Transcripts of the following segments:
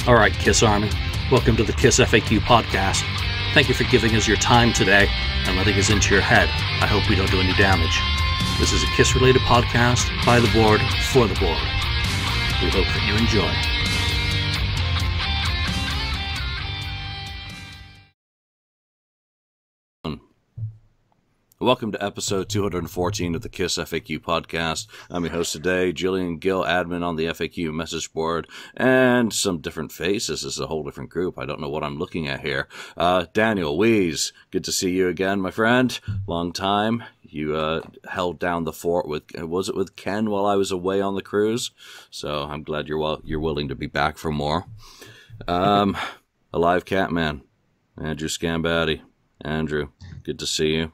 All right, Kiss Army, welcome to the KissFAQ Podcast. Thank you for giving us your time today and letting us into your head. I hope we don't do any damage. This is a Kiss-related podcast by the board, for the board. We hope that you enjoy. Welcome to episode 214 of the KissFAQ Podcast. I'm your host today, Julian Gill, admin on the FAQ message board, and some different faces. This is a whole different group. I don't know what I'm looking at here. Daniel Wees, good to see you again, my friend. Long time. You held down the fort with, was it with Ken while I was away on the cruise? So I'm glad you're willing to be back for more. Alive Catman, Andrew Scambatti. Andrew, good to see you.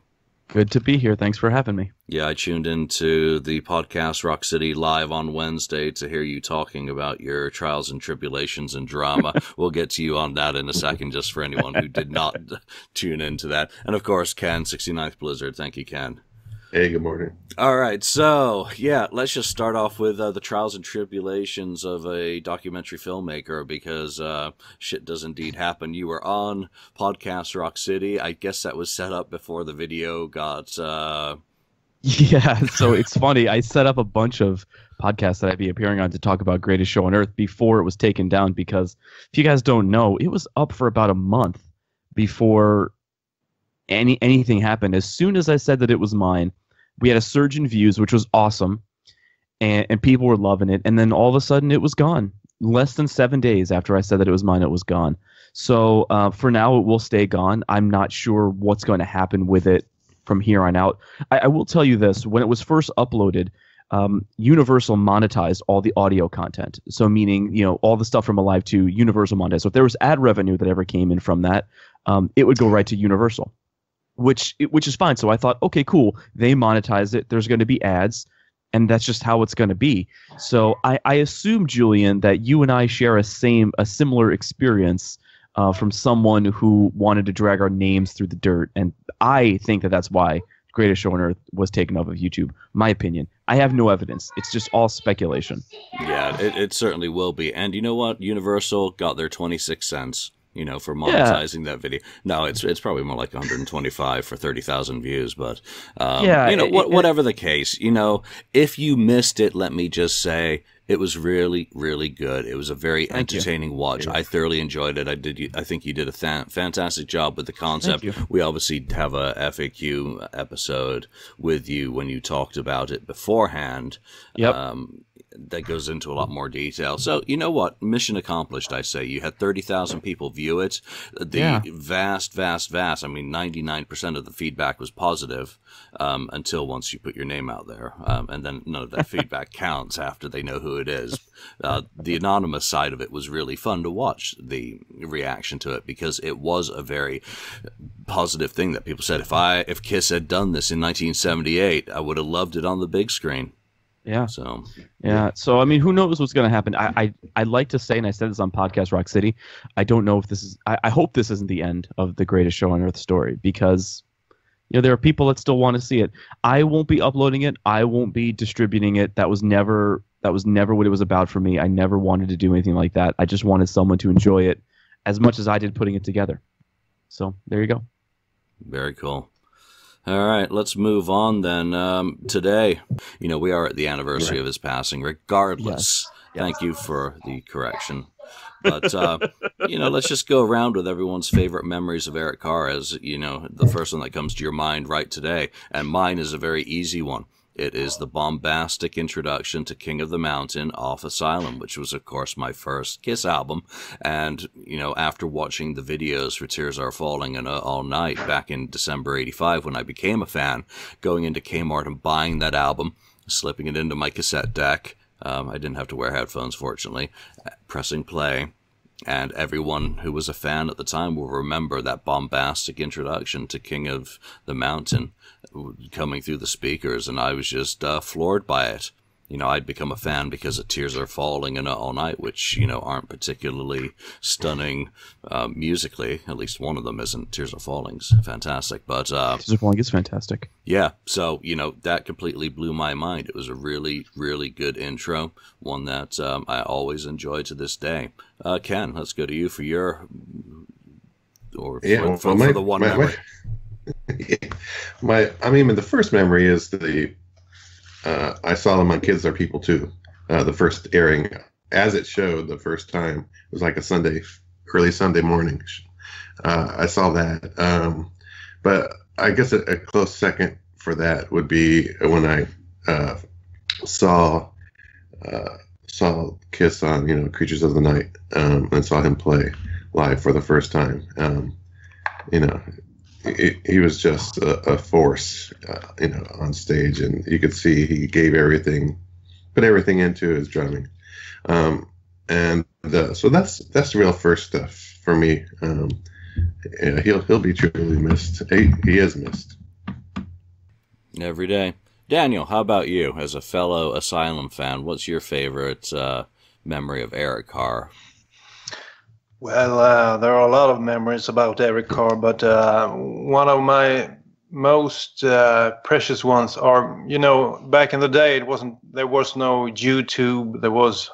Good to be here. Thanks for having me. Yeah, I tuned into the podcast Rock City live on Wednesday to hear you talking about your trials and tribulations and drama. We'll get to you on that in a second, just for anyone who did not tune into that. And of course, Ken, 69th Blizzard. Thank you, Ken. Hey, good morning. All right, so, yeah, let's just start off with the trials and tribulations of a documentary filmmaker, because shit does indeed happen. You were on Podcast Rock City. I guess that was set up before the video got... Yeah, so it's funny. I set up a bunch of podcasts that I'd be appearing on to talk about Greatest Show on Earth before it was taken down, because if you guys don't know, it was up for about a month before anything happened. As soon as I said that it was mine, we had a surge in views, which was awesome, and people were loving it. And then all of a sudden, it was gone. Less than 7 days after I said that it was mine, it was gone. So for now, it will stay gone. I'm not sure what's going to happen with it from here on out. I will tell you this: when it was first uploaded, Universal monetized all the audio content. So meaning, you know, all the stuff from Alive to Universal monetized. So if there was ad revenue that ever came in from that, it would go right to Universal. Which is fine. So I thought, okay, cool. They monetize it. There's going to be ads, and that's just how it's going to be. So I assume, Julian, that you and I share a similar experience from someone who wanted to drag our names through the dirt, and I think that that's why Greatest Show on Earth was taken off of YouTube. My opinion. I have no evidence. It's just all speculation. Yeah, it certainly will be. And you know what? Universal got their 26 cents. You know, for monetizing that video. No, it's probably more like 125 for 30,000 views, but you know, whatever the case, you know, if you missed it, let me just say it was really, really good. It was a very entertaining watch. I thoroughly enjoyed it. I think you did a fantastic job with the concept. We obviously have a FAQ episode with you when you talked about it beforehand. Yep. That goes into a lot more detail. So, you know what? Mission accomplished, I say. You had 30,000 people view it. The vast, I mean, 99% of the feedback was positive until once you put your name out there. And then none of that feedback counts after they know who it is. The anonymous side of it was really fun to watch, the reaction to it, because it was a very positive thing that people said, if Kiss had done this in 1978, I would have loved it on the big screen. Yeah. So I mean, who knows what's going to happen? I'd like to say, and I said this on Podcast Rock City, I don't know if this is. I hope this isn't the end of the Greatest Show on Earth story, because you know there are people that still want to see it. I won't be uploading it. I won't be distributing it. That was never what it was about for me. I never wanted to do anything like that. I just wanted someone to enjoy it as much as I did putting it together. So there you go. Very cool. All right, let's move on then. Today, you know, we are at the anniversary of his passing, regardless. Yes. Thank you for the correction. But, you know, let's just go around with everyone's favorite memories of Eric Carr as, you know, the first one that comes to your mind right today. And mine is a very easy one. It is the bombastic introduction to King of the Mountain off Asylum, which was, of course, my first Kiss album. And, you know, after watching the videos for Tears Are Falling and All Night back in December '85 when I became a fan, going into Kmart and buying that album, slipping it into my cassette deck. I didn't have to wear headphones, fortunately. Pressing play. And everyone who was a fan at the time will remember that bombastic introduction to King of the Mountain coming through the speakers, and I was just floored by it. I'd become a fan because of Tears Are Falling and All Night, which, aren't particularly stunning musically. At least one of them isn't. Tears Are Falling's fantastic. But Tears Are Falling is fantastic. Yeah, so, that completely blew my mind. It was a really, really good intro, one that I always enjoy to this day. Ken, let's go to you for your... Or for the one memory. The first memory is I saw them on Kids Are People Too. The first airing, as it showed the first time, it was like a early Sunday morning. I saw that. But I guess a close second for that would be when I saw Kiss on Creatures of the Night, and saw him play live for the first time. He was just a force, on stage, and you could see he gave put everything into his drumming, so that's the real first stuff for me. He'll be truly missed. He is missed every day. Daniel, how about you? As a fellow Asylum fan, what's your favorite memory of Eric Carr? Well, there are a lot of memories about Eric Carr, but one of my most precious ones are, back in the day, there was no YouTube, there was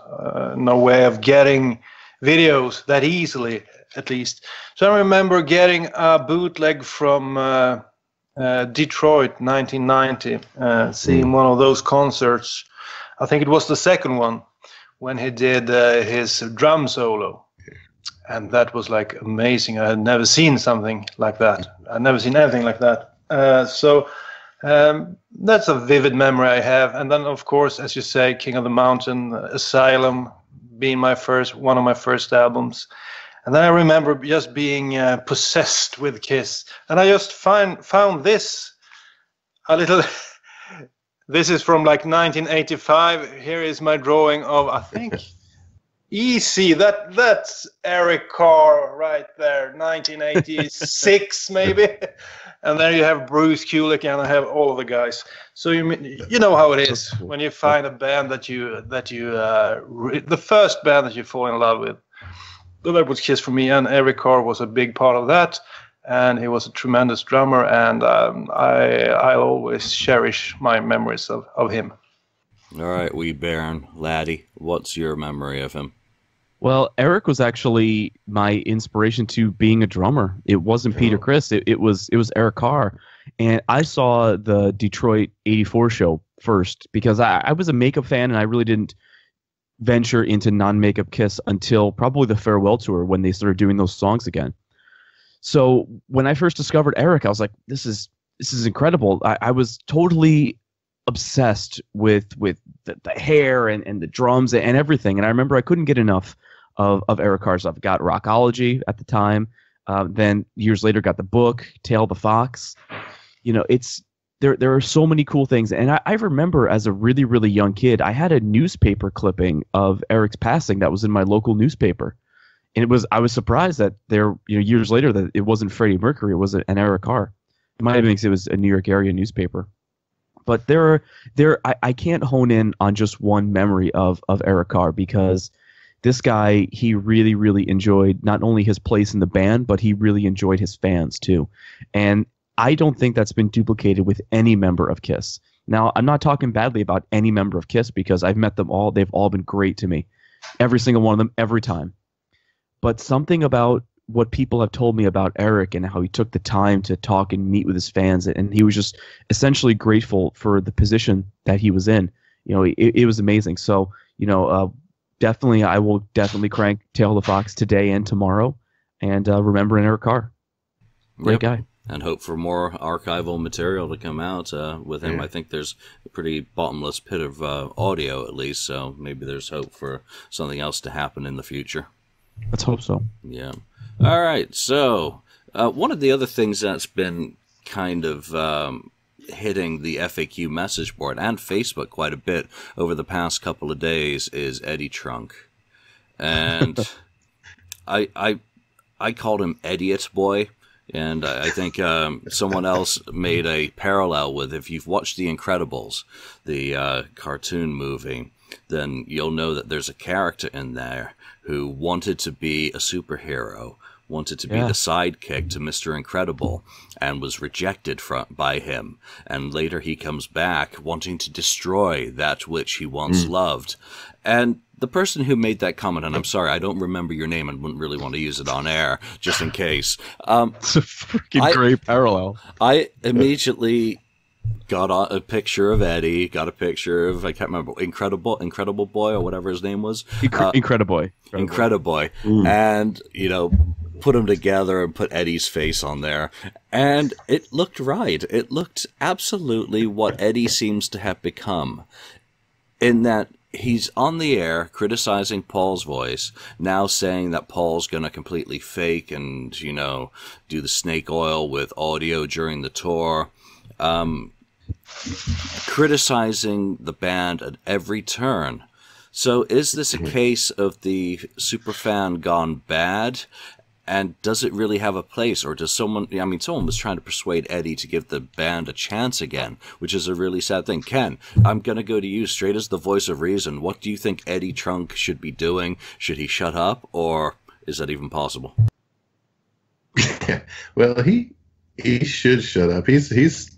no way of getting videos that easily, at least. So I remember getting a bootleg from Detroit, 1990, seeing one of those concerts. I think it was the second one, when he did his drum solo. And that was like amazing. I had never seen something like that. I'd never seen anything like that. So that's a vivid memory I have. And then, of course, as you say, King of the Mountain, Asylum being one of my first albums. And then I remember just being possessed with Kiss. And I just found this a little... This is from like 1985. Here is my drawing of, I think... Easy, that's Eric Carr right there, 1986 maybe, and there you have Bruce Kulick, and I have all of the guys. So you know how it is when you find a band that you the first band that you fall in love with. So that was Kiss for me, and Eric Carr was a big part of that, and he was a tremendous drummer, and I always cherish my memories of him. All right, wee Baron, laddie, what's your memory of him? Well, Eric was actually my inspiration to being a drummer. It wasn't Peter Criss. It was Eric Carr. And I saw the Detroit 84 show first because I was a makeup fan, and I really didn't venture into non-makeup Kiss until probably the farewell tour when they started doing those songs again. So when I first discovered Eric, I was like, this is incredible. I was totally obsessed with the hair and the drums and everything. And I remember I couldn't get enough of Eric Carr's stuff. Got Rockology at the time. Then years later got the book, Tale the Fox. There are so many cool things. And I remember as a really, really young kid, I had a newspaper clipping of Eric's passing that was in my local newspaper. And I was surprised that years later that it wasn't Freddie Mercury, it was an Eric Carr. It might have been because it was a New York area newspaper. But I can't hone in on just one memory of Eric Carr because this guy, he really, really enjoyed not only his place in the band, but he really enjoyed his fans too. And I don't think that's been duplicated with any member of Kiss. Now, I'm not talking badly about any member of Kiss because I've met them all. They've all been great to me. Every single one of them, every time. But something about what people have told me about Eric and how he took the time to talk and meet with his fans, and he was just essentially grateful for the position that he was in. It was amazing. So, definitely, I will definitely crank Tale of the Fox today and tomorrow, and remember Eric Carr. Great guy. And hope for more archival material to come out with him. I think there's a pretty bottomless pit of audio, at least, so maybe there's hope for something else to happen in the future. Let's hope so. Yeah. All right, so one of the other things that's been kind of hitting the FAQ message board and Facebook quite a bit over the past couple of days is Eddie Trunk. And I called him Idiot Boy And I think someone else made a parallel with, if you've watched The Incredibles, the cartoon movie, then you'll know that there's a character in there who wanted to be a superhero, wanted to be the sidekick to Mr. Incredible, and was rejected by him. And later he comes back wanting to destroy that which he once loved. And the person who made that comment, and I'm sorry, I don't remember your name and wouldn't really want to use it on air, just in case. It's a freaking great parallel. I immediately got a picture of Eddie, got a picture of, I can't remember, Incredible Boy or whatever his name was. Incrediboy. Incrediboy. And, you know, put them together and put Eddie's face on there. And it looked right. It looked absolutely what Eddie seems to have become, in that he's on the air criticizing Paul's voice, now saying that Paul's going to completely fake and, you know, do the snake oil with audio during the tour. Criticizing the band at every turn. So is this a case of the superfan gone bad? And does it really have a place? Or does someone was trying to persuade Eddie to give the band a chance again, which is a really sad thing. Ken, I'm going to go to you straight as the voice of reason. What do you think Eddie Trunk should be doing? Should he shut up, or is that even possible? Well, he should shut up. He's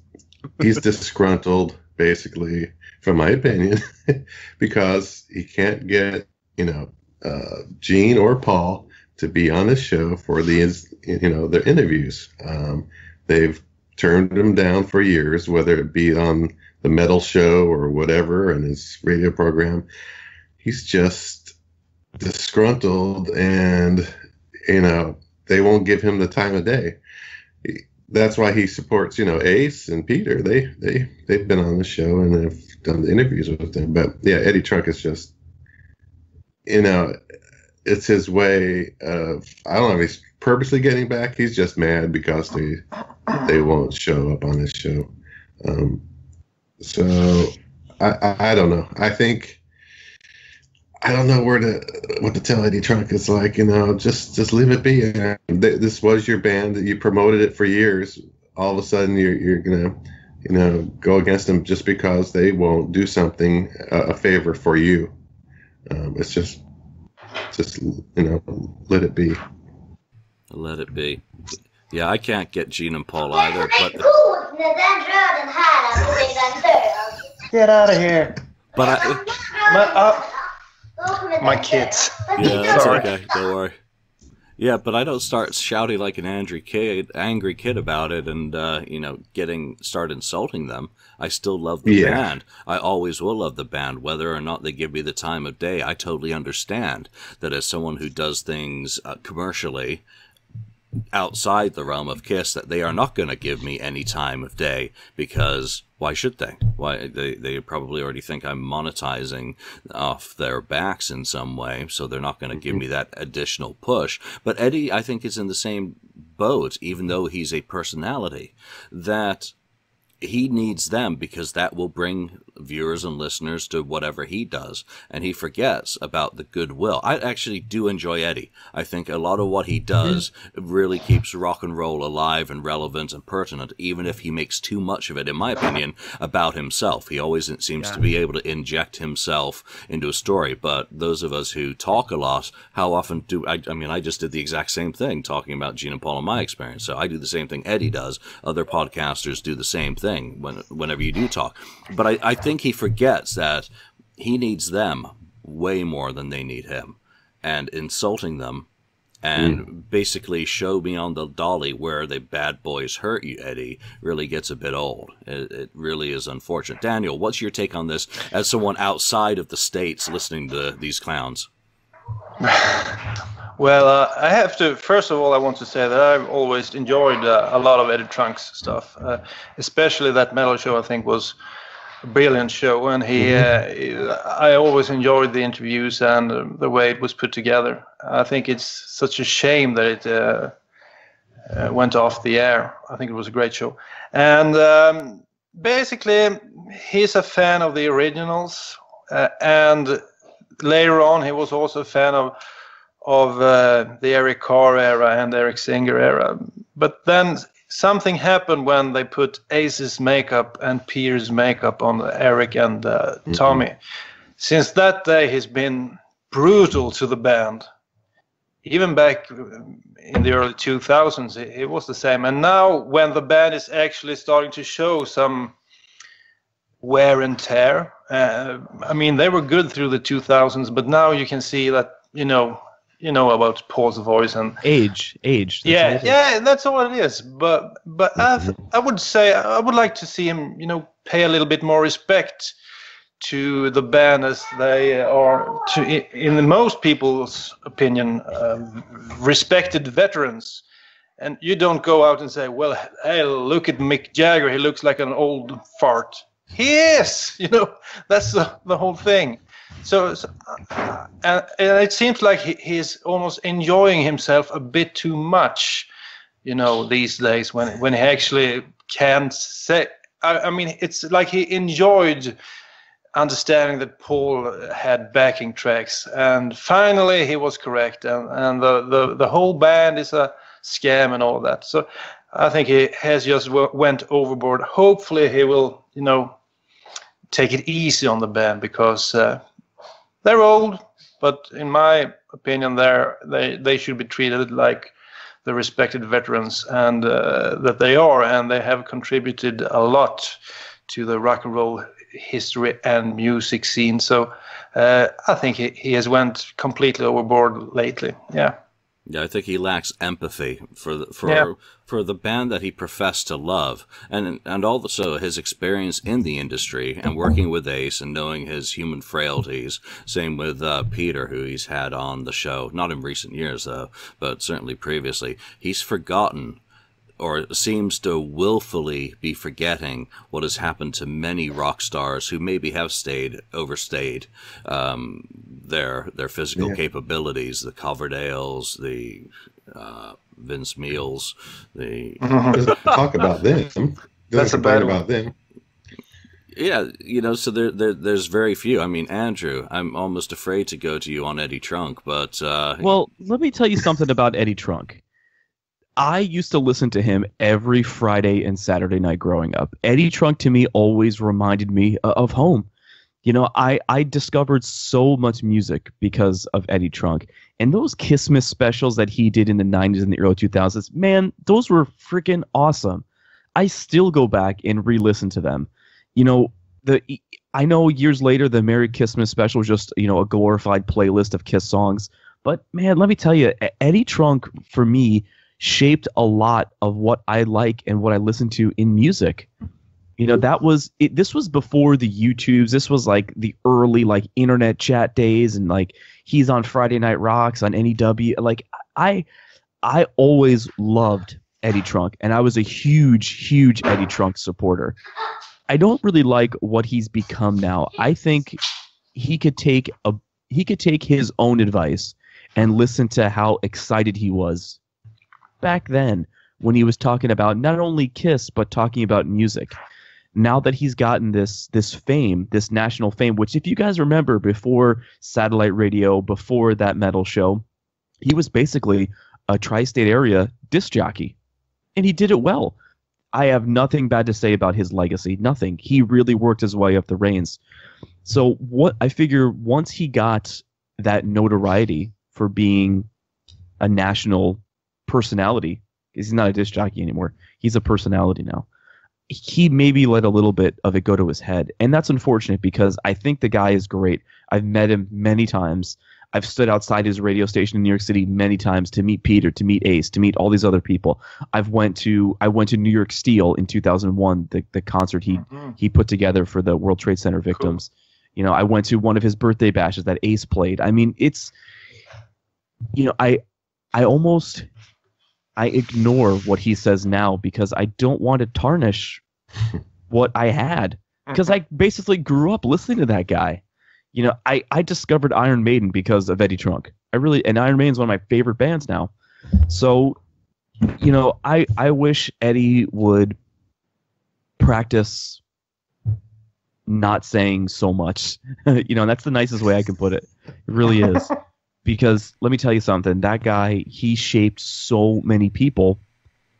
disgruntled, basically, from my opinion, because he can't get, Gene or Paul to be on the show for their interviews. They've turned him down for years, whether it be on the metal show or whatever, and his radio program. He's just disgruntled, and, they won't give him the time of day. That's why he supports, Ace and Peter. They've been on the show and have done the interviews with them. But yeah, Eddie Trunk is just, it's his way of, I don't know if he's purposely getting back. He's just mad because they won't show up on his show. So I don't know. I don't know what to tell Eddie Trunk. It's like, just leave it be. This was your band, that you promoted it for years. All of a sudden you're gonna, go against them just because they won't do something, a favor for you. It's just, let it be. Let it be. Yeah, I can't get Gene and Paul either, but get out of here. But my kids. Yeah, that's okay. Don't worry. Yeah, but I don't start shouting like an angry kid about it and, start insulting them. I still love the band. I always will love the band, whether or not they give me the time of day. I totally understand that as someone who does things commercially outside the realm of Kiss, that they are not going to give me any time of day, because why should they? Why they probably already think I'm monetizing off their backs in some way, so they're not going to give me that additional push. But Eddie, I think, is in the same boat, even though he's a personality, that he needs them because that will bring viewers and listeners to whatever he does, and he forgets about the goodwill. I actually do enjoy Eddie. I think a lot of what he does really keeps rock and roll alive and relevant and pertinent, even if he makes too much of it, in my opinion, about himself. He always seems to be able to inject himself into a story, but those of us who talk a lot, how often do I just did the exact same thing talking about Gene and Paul in my experience, so I do the same thing Eddie does. Other podcasters do the same thing whenever you do talk. But I think he forgets that he needs them way more than they need him. And insulting them and basically show me on the dolly where the bad boys hurt you, Eddie, really gets a bit old. It really is unfortunate. Daniel, what's your take on this as someone outside of the States listening to these clowns? Well, I have to, first of all, I want to say that I've always enjoyed a lot of Eddie Trunk's stuff, especially that metal show. I think was a brilliant show, and I always enjoyed the interviews and the way it was put together. I think it's such a shame that it went off the air. I think it was a great show. And basically, he's a fan of the originals, and later on, he was also a fan of of the Eric Carr era and Eric Singer era. But then something happened when they put Ace's makeup and Peter's makeup on Eric and Tommy. Since that day, he's been brutal to the band. Even back in the early 2000s, it was the same. And now when the band is actually starting to show some wear and tear, I mean, they were good through the 2000s, but now you can see that, you know about Paul's voice and age. That's all it is. But I would say I would like to see him, pay a little bit more respect to the band, as they are, in most people's opinion, respected veterans. And you don't go out and say, well, hey, look at Mick Jagger, he looks like an old fart. He is, that's the whole thing. So and it seems like he's almost enjoying himself a bit too much, these days when he actually can't say. I mean, it's like he enjoyed understanding that Paul had backing tracks, and finally he was correct, and the whole band is a scam and all that. So I think he has just went overboard. Hopefully he will, take it easy on the band, because they're old, but in my opinion, they should be treated like the respected veterans and that they are, and they have contributed a lot to the rock and roll history and music scene. So I think he has went completely overboard lately. Yeah, I think he lacks empathy for the band that he professed to love, and also his experience in the industry and working with Ace and knowing his human frailties. Same with Peter, who he's had on the show, not in recent years though, but certainly previously. He's forgotten, or seems to willfully be forgetting, what has happened to many rock stars who maybe have overstayed their physical capabilities. The Coverdales, the Vince Neils, the talk about them. That's a bad about them. Yeah, so there's very few. I mean, Andrew, I'm almost afraid to go to you on Eddie Trunk, but well, let me tell you something about Eddie Trunk. I used to listen to him every Friday and Saturday night growing up. Eddie Trunk to me always reminded me of home. I discovered so much music because of Eddie Trunk. And those Kissmas specials that he did in the 90s and the early 2000s, man, those were freaking awesome. I still go back and re-listen to them. I know years later the Merry Kissmas special was just, a glorified playlist of Kiss songs. But, man, let me tell you, Eddie Trunk, for me, shaped a lot of what I like and what I listen to in music. That was it. This was before the YouTubes. This was like the early internet chat days, and he's on Friday Night Rocks on NEW. I always loved Eddie Trunk, and I was a huge Eddie Trunk supporter. I don't really like what he's become now. I think he could take his own advice and listen to how excited he was back then when he was talking about not only Kiss but talking about music. Now that he's gotten this fame, this national fame, which if you guys remember before satellite radio, before that metal show, he was basically a tri-state area disc jockey, and he did it well. I have nothing bad to say about his legacy. Nothing. He really worked his way up the reins. So what I figure, once he got that notoriety for being a national personality, because he's not a disc jockey anymore, he's a personality now, he maybe let a little bit of it go to his head. And that's unfortunate, because I think the guy is great. I've met him many times. I've stood outside his radio station in New York City many times to meet Peter, to meet Ace, to meet all these other people. I went to New York Steel in 2001, the concert he put together for the World Trade Center victims. Cool. I went to one of his birthday bashes that Ace played. I mean, it's, I ignore what he says now because I don't want to tarnish what I had, because I basically grew up listening to that guy. I discovered Iron Maiden because of Eddie Trunk. And Iron Maiden's one of my favorite bands now. So, I wish Eddie would practice not saying so much. And that's the nicest way I can put it. It really is. Because let me tell you something, that guy, he shaped so many people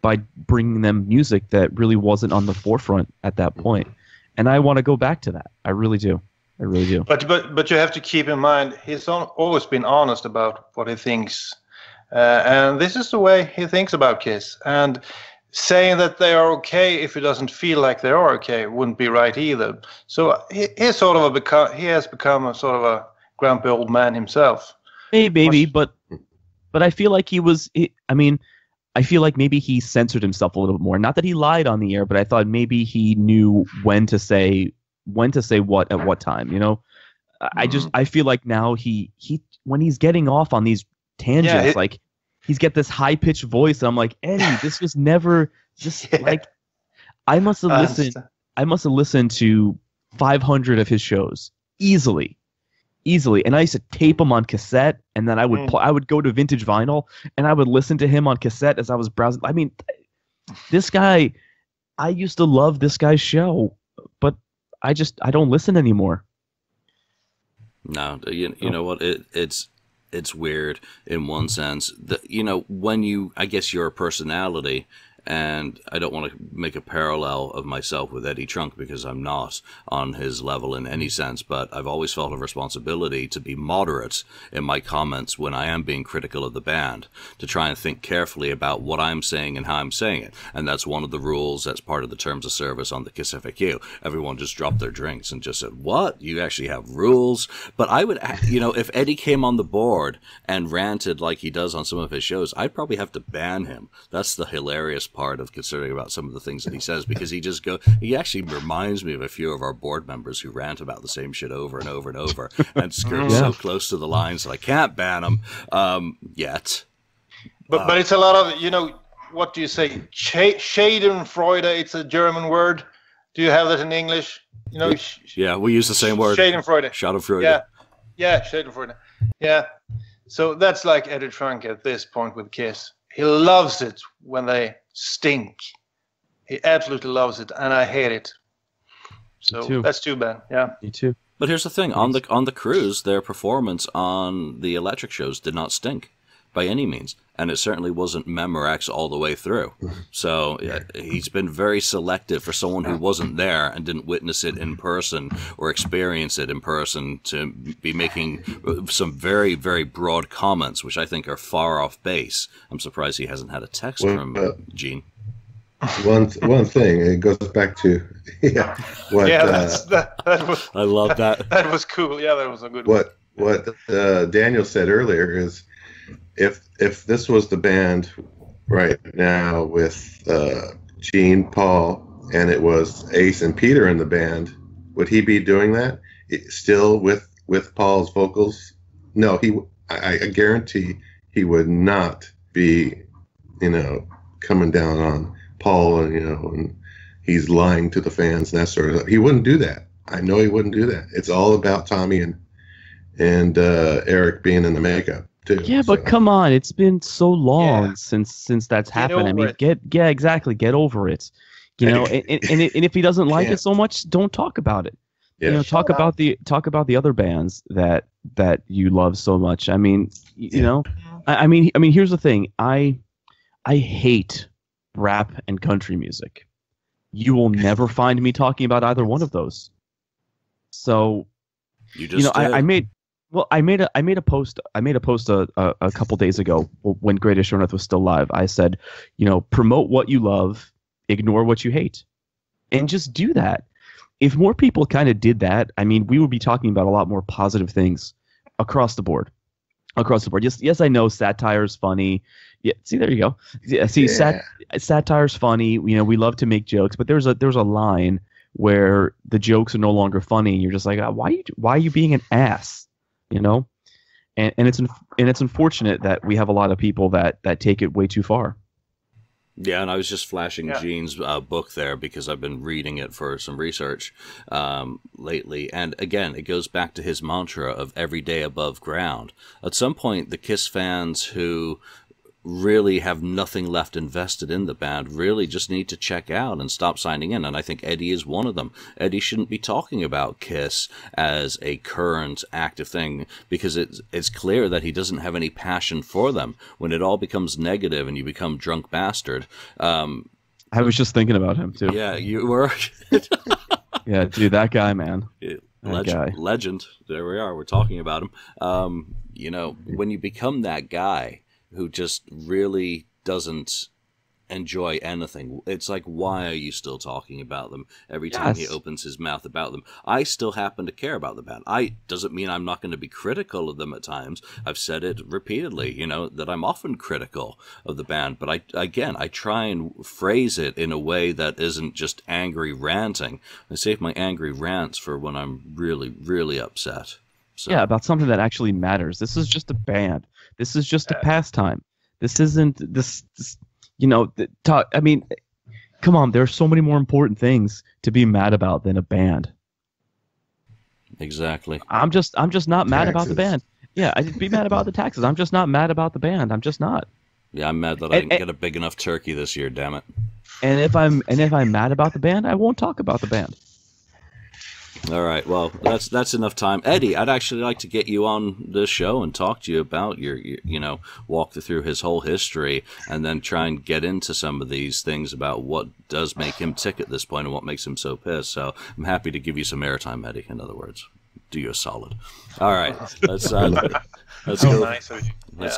by bringing them music that really wasn't on the forefront at that point. And I want to go back to that. I really do. I really do. But you have to keep in mind, he's always been honest about what he thinks. And this is the way he thinks about Kiss. And saying that they are okay if he doesn't feel like they are okay wouldn't be right either. So he's sort of he has become a sort of a grumpy old man himself. Maybe, but I feel like I feel like maybe he censored himself a little bit more. Not that he lied on the air, but I thought maybe he knew when to say what at what time. You know, I feel like now he when he's getting off on these tangents, like he's got this high pitched voice, and I'm like, Eddie, this was never just like I must have listened to 500 of his shows easily, and I used to tape them on cassette, and then I would go to vintage vinyl and I would listen to him on cassette as I was browsing. I mean, this guy, I used to love this guy's show, but I don't listen anymore. No, you know what? It's weird in one sense that, I guess your personality, and I don't want to make a parallel of myself with Eddie Trunk because I'm not on his level in any sense, but I've always felt a responsibility to be moderate in my comments when I am being critical of the band, to try and think carefully about what I'm saying and how I'm saying it. And that's one of the rules, that's part of the terms of service on the KissFAQ. Everyone just dropped their drinks and just said, what? You actually have rules? But I would, if Eddie came on the board and ranted like he does on some of his shows, I'd probably have to ban him. That's the hilarious part of considering about some of the things that he says, because he actually reminds me of a few of our board members who rant about the same shit over and over and over and skirt so close to the lines that I can't ban them yet. But it's a lot of, what do you say? Schadenfreude, it's a German word. Do you have that in English? Yeah, we use the same word. Schadenfreude. Schadenfreude. Yeah, Schadenfreude. Yeah. So that's like Eddie Trunk at this point with Kiss. He loves it when they stink. He absolutely loves it, and I hate it. So that's too bad. Yeah. Me too. But here's the thing: on the cruise, their performance on the electric shows did not stink by any means, and it certainly wasn't Memorex all the way through. So he's been very selective for someone who wasn't there and didn't witness it in person or experience it in person to be making some very, very broad comments, which I think are far off base. I'm surprised he hasn't had a text from Gene. One thing, it goes back to that was. I love that. That was cool. Yeah, that was a good one. What Daniel said earlier is, if this was the band right now with Gene, Paul, and it was Ace and Peter in the band, would he be doing that still with Paul's vocals? No, I guarantee he would not be, coming down on Paul and he's lying to the fans and that sort of stuff. He wouldn't do that. I know he wouldn't do that. It's all about Tommy and Eric being in the makeup. Too, yeah, but come on, it's been so long since that's happened. I mean, get over it. And if he doesn't like it so much, don't talk about it. Yeah, talk about the other bands that you love so much. I mean, I mean, here's the thing. I hate rap and country music. You will never find me talking about either one of those. So, I made a post a couple days ago when Greatest Show on Earth was still live. I said, promote what you love, ignore what you hate, and just do that. If more people kind of did that, I mean, we would be talking about a lot more positive things across the board. Yes, I know satire's funny. Yeah, see, there you go. Yeah, see, satire's funny. We love to make jokes, but there's a line where the jokes are no longer funny, and you're just like, why are you being an ass? And it's unfortunate that we have a lot of people that take it way too far. Yeah, and I was just flashing Gene's book there because I've been reading it for some research lately. And again, it goes back to his mantra of every day above ground. At some point, the Kiss fans who really have nothing left invested in the band really just need to check out and stop signing in. And I think Eddie is one of them. Eddie shouldn't be talking about Kiss as a current active thing, because it's clear that he doesn't have any passion for them. When it all becomes negative and you become drunk bastard. I was just thinking about him too. Yeah, you were. Yeah, dude, that guy, man. Legend. There we are. We're talking about him. You know, when you become that guy who just really doesn't enjoy anything, it's like, why are you still talking about them every time he opens his mouth about them? I still happen to care about the band. Doesn't mean I'm not going to be critical of them at times. I've said it repeatedly, you know, that I'm often critical of the band, but I try and phrase it in a way that isn't just angry ranting. I save my angry rants for when I'm really, really upset. So. Yeah, about something that actually matters. This is just a band. This is just a pastime. This isn't this you know, I mean, come on. There are so many more important things to be mad about than a band. Exactly. I'm just not mad about the band. Yeah, I'd be mad about the taxes. I'm just not mad about the band. I'm just not. Yeah, I'm mad that I didn't get a big enough turkey this year. Damn it. And if I'm mad about the band, I won't talk about the band. All right, well, that's enough time. Eddie, I'd actually like to get you on this show and talk to you about your you know, walk through his whole history and then try and get into some of these things about what does make him tick at this point and what makes him so pissed. So I'm happy to give you some airtime, Eddie, in other words. Do you a solid. All right, let's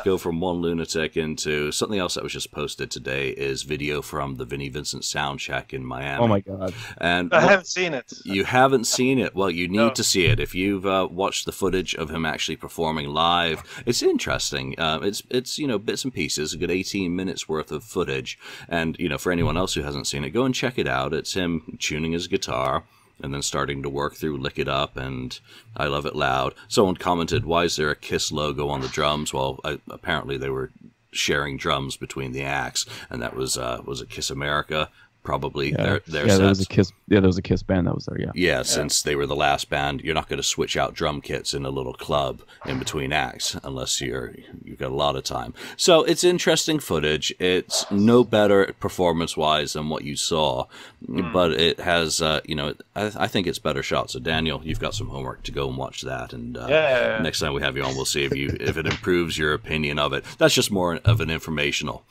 go from one lunatic into something else that was just posted today. Is video from the Vinnie Vincent Soundcheck in Miami. Oh my god! And I haven't seen it. You haven't seen it? Well, you need to see it. If you've watched the footage of him actually performing live, it's interesting. It's you know, bits and pieces, a good 18 minutes worth of footage. And you know, for anyone else who hasn't seen it, go and check it out. It's him tuning his guitar and then starting to work through Lick It Up and I Love It Loud. Someone commented, why is there a Kiss logo on the drums? Well, apparently they were sharing drums between the acts, and that was it Kiss America? Probably their sets. There was a Kiss. Yeah, there was a Kiss band that was there. Yeah, since they were the last band, you're not going to switch out drum kits in a little club in between acts unless you've got a lot of time. So it's interesting footage. It's no better performance-wise than what you saw, but it has you know, I think it's better shot. So Daniel, you've got some homework to go and watch that, and next time we have you on, we'll see if it improves your opinion of it. That's just more of an informational.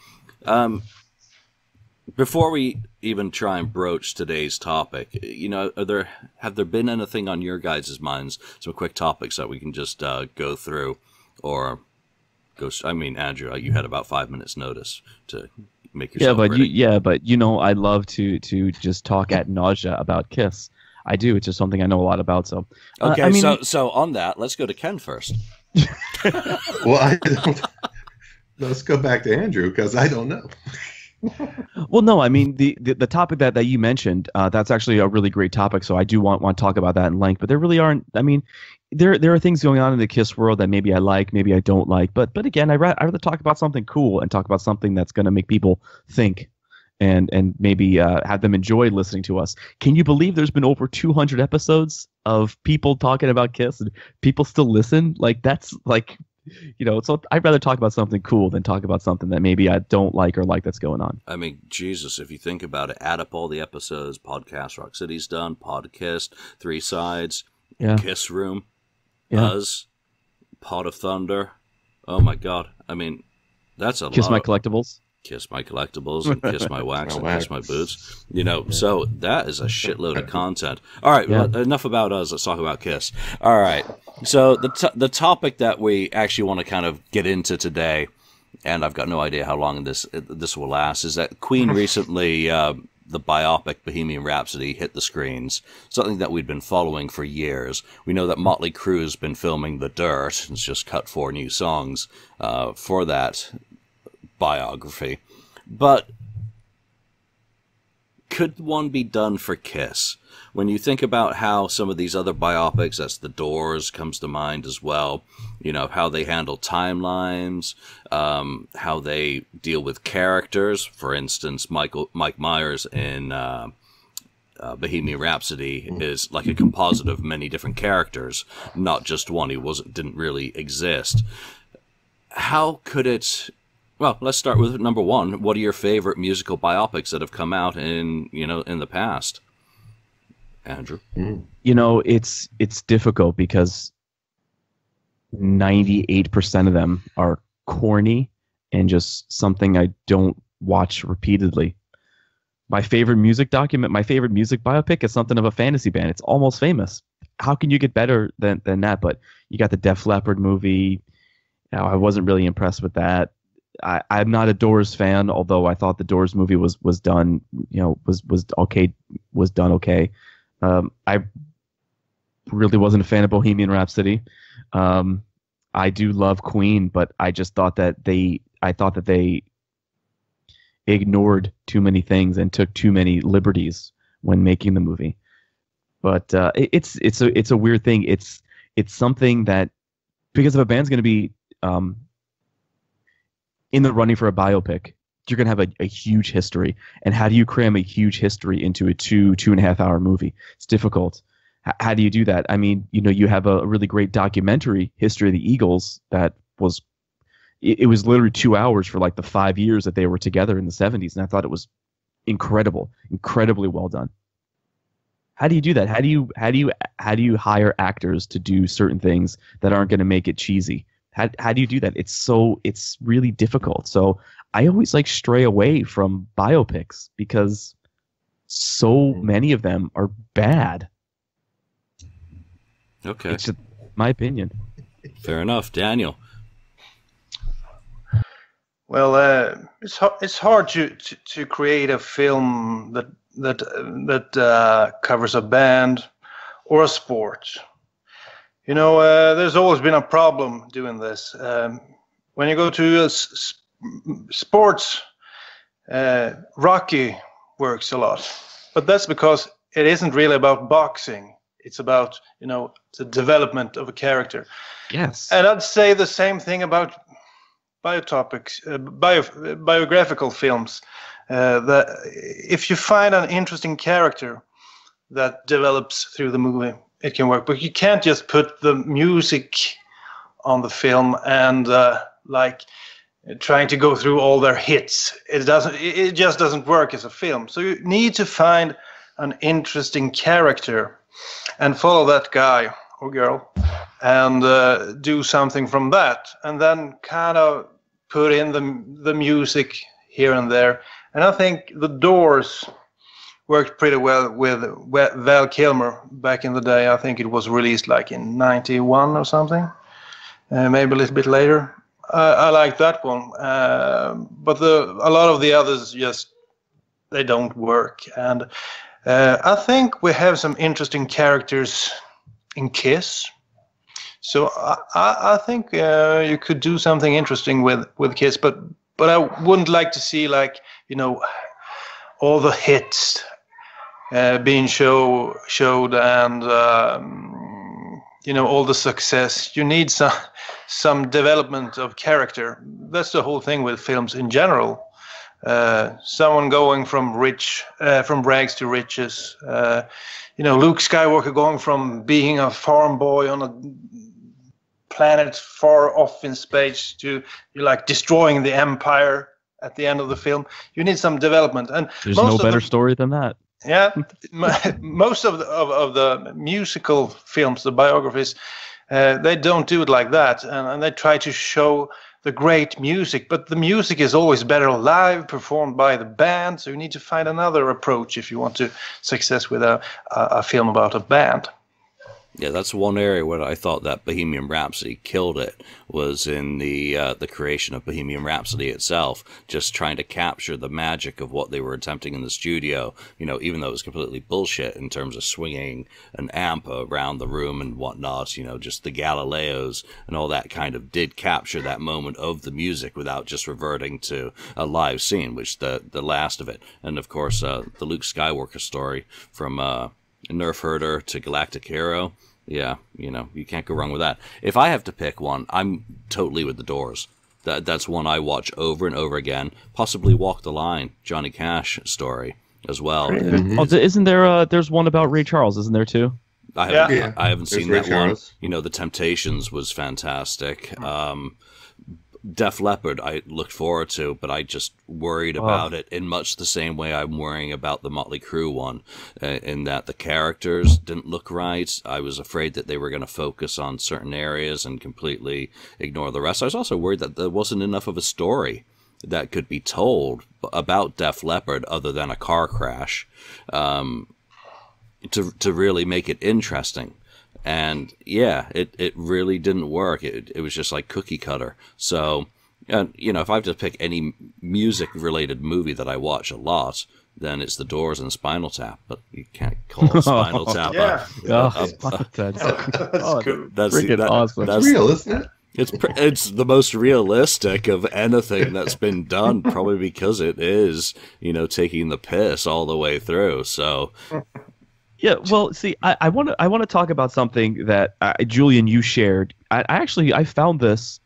Before we even try and broach today's topic, you know, have there been anything on your guys' minds, some quick topics that we can just go through, or go? I mean, Andrew, you had about 5 minutes notice to make yourself ready. But you know, I love to just talk ad nausea about Kiss. I do. It's just something I know a lot about. So okay, I mean, so on that, let's go to Ken first. Well, let's go back to Andrew because I don't know. Well, no, I mean the topic that you mentioned, that's actually a really great topic. So I do want to talk about that in length. But there really aren't. I mean, there are things going on in the Kiss world that maybe I like, maybe I don't like. But again, I'd rather talk about something cool and talk about something that's going to make people think and maybe have them enjoy listening to us. Can you believe there's been over 200 episodes of people talking about Kiss and people still listen? Like, that's like, you know, so I'd rather talk about something cool than talk about something that maybe I don't like or like that's going on. I mean, Jesus, if you think about it, add up all the episodes, Podcast Rock City's done, Podcast, Three Sides, Kiss Room, Us, Pod of Thunder. Oh my God. I mean, that's a Kiss lot. My Collectibles. Kiss My Collectibles and Kiss My Wax and Kiss My Boots. You know, so that is a shitload of content. All right, well, enough about us. Let's talk about Kiss. All right, so the topic that we actually want to kind of get into today, and I've got no idea how long this will last, is that Queen recently, the biopic Bohemian Rhapsody hit the screens, something that we'd been following for years. We know that Motley Crue's been filming The Dirt. It's just cut 4 new songs for that biography, but could one be done for Kiss? When you think about how some of these other biopics, that's The Doors comes to mind as well, you know, how they handle timelines, how they deal with characters. For instance, Mike Myers in Bohemian Rhapsody is like a composite of many different characters, not just one. He didn't really exist. How could it Well, let's start with number one. What are your favorite musical biopics that have come out in the past? Andrew? You know, it's difficult because 98% of them are corny and just something I don't watch repeatedly. My favorite music biopic is something of a fantasy band. It's Almost Famous. How can you get better than that? But you got the Def Leppard movie. I wasn't really impressed with that. I'm not a Doors fan, although I thought the Doors movie was done, was okay, was done okay. I really wasn't a fan of Bohemian Rhapsody. I do love Queen, but I just thought that they ignored too many things and took too many liberties when making the movie. But it's a weird thing. It's something that, because if a band's going to be in the running for a biopic, you're going to have a huge history. And how do you cram a huge history into a 2.5 hour movie? It's difficult. How do you do that? I mean, you have a really great documentary, History of the Eagles, that was, it was literally 2 hours for like the 5 years that they were together in the 70s. And I thought it was incredibly well done. How do you do that? How do you hire actors to do certain things that aren't going to make it cheesy? How do you do that? It's really difficult. So I always stray away from biopics because so many of them are bad. Okay. It's just my opinion. Fair enough. Daniel? Well, it's hard to create a film that covers a band or a sport. There's always been a problem doing this. When you go to sports, Rocky works a lot, but that's because it isn't really about boxing. It's about the development of a character. Yes. And I'd say the same thing about biographical films. That if you find an interesting character that develops through the movie, it can work. But you can't just put the music on the film and trying to go through all their hits. It just doesn't work as a film. So you need to find an interesting character and follow that guy or girl and do something from that, and then kind of put in the music here and there. And I think the Doors worked pretty well with Val Kilmer back in the day. I think it was released in 91 or something, maybe a little bit later. I like that one, but a lot of the others they don't work. And I think we have some interesting characters in Kiss. So I think you could do something interesting with Kiss, but I wouldn't like to see all the hits being showed and all the success. You need some development of character. That's the whole thing with films in general. Someone going from rags to riches. Luke Skywalker going from being a farm boy on a planet far off in space to destroying the Empire at the end of the film. You need some development, and there's no better story than that. Yeah, most of the musical films, the biographies, they don't do it like that, and they try to show the great music, but the music is always better live, performed by the band. So you need to find another approach if you want to success with a film about a band. Yeah, that's one area where I thought that Bohemian Rhapsody killed it, was in the creation of Bohemian Rhapsody itself, just trying to capture the magic of what they were attempting in the studio, even though it was completely bullshit in terms of swinging an amp around the room and whatnot, just the Galileos and all that kind of did capture that moment of the music without just reverting to a live scene, which the last of it. And of course, the Luke Skywalker story from Nerf Herder to Galactic Hero. Yeah, you can't go wrong with that. If I have to pick one, I'm totally with the Doors. That's one I watch over and over again. Possibly Walk the Line, Johnny Cash story as well. Mm-hmm. Isn't there? There's one about Ray Charles, isn't there too? I haven't seen that one. The Temptations was fantastic. Def Leppard I looked forward to, but I just worried about it in much the same way I'm worrying about the Motley Crue one, in that the characters didn't look right. I was afraid that they were going to focus on certain areas and completely ignore the rest. I was also worried that there wasn't enough of a story that could be told about Def Leppard other than a car crash to really make it interesting. And yeah, it really didn't work. It was just like cookie cutter. So, you know, if I have to pick any music related movie that I watch a lot, then it's The Doors and Spinal Tap. But you can't call Spinal Tap. That's awesome. That's real, isn't it? It's the most realistic of anything that's been done, probably because it is, you know, taking the piss all the way through. So. Yeah, well, see, I want to talk about something that Julian, you shared. I found this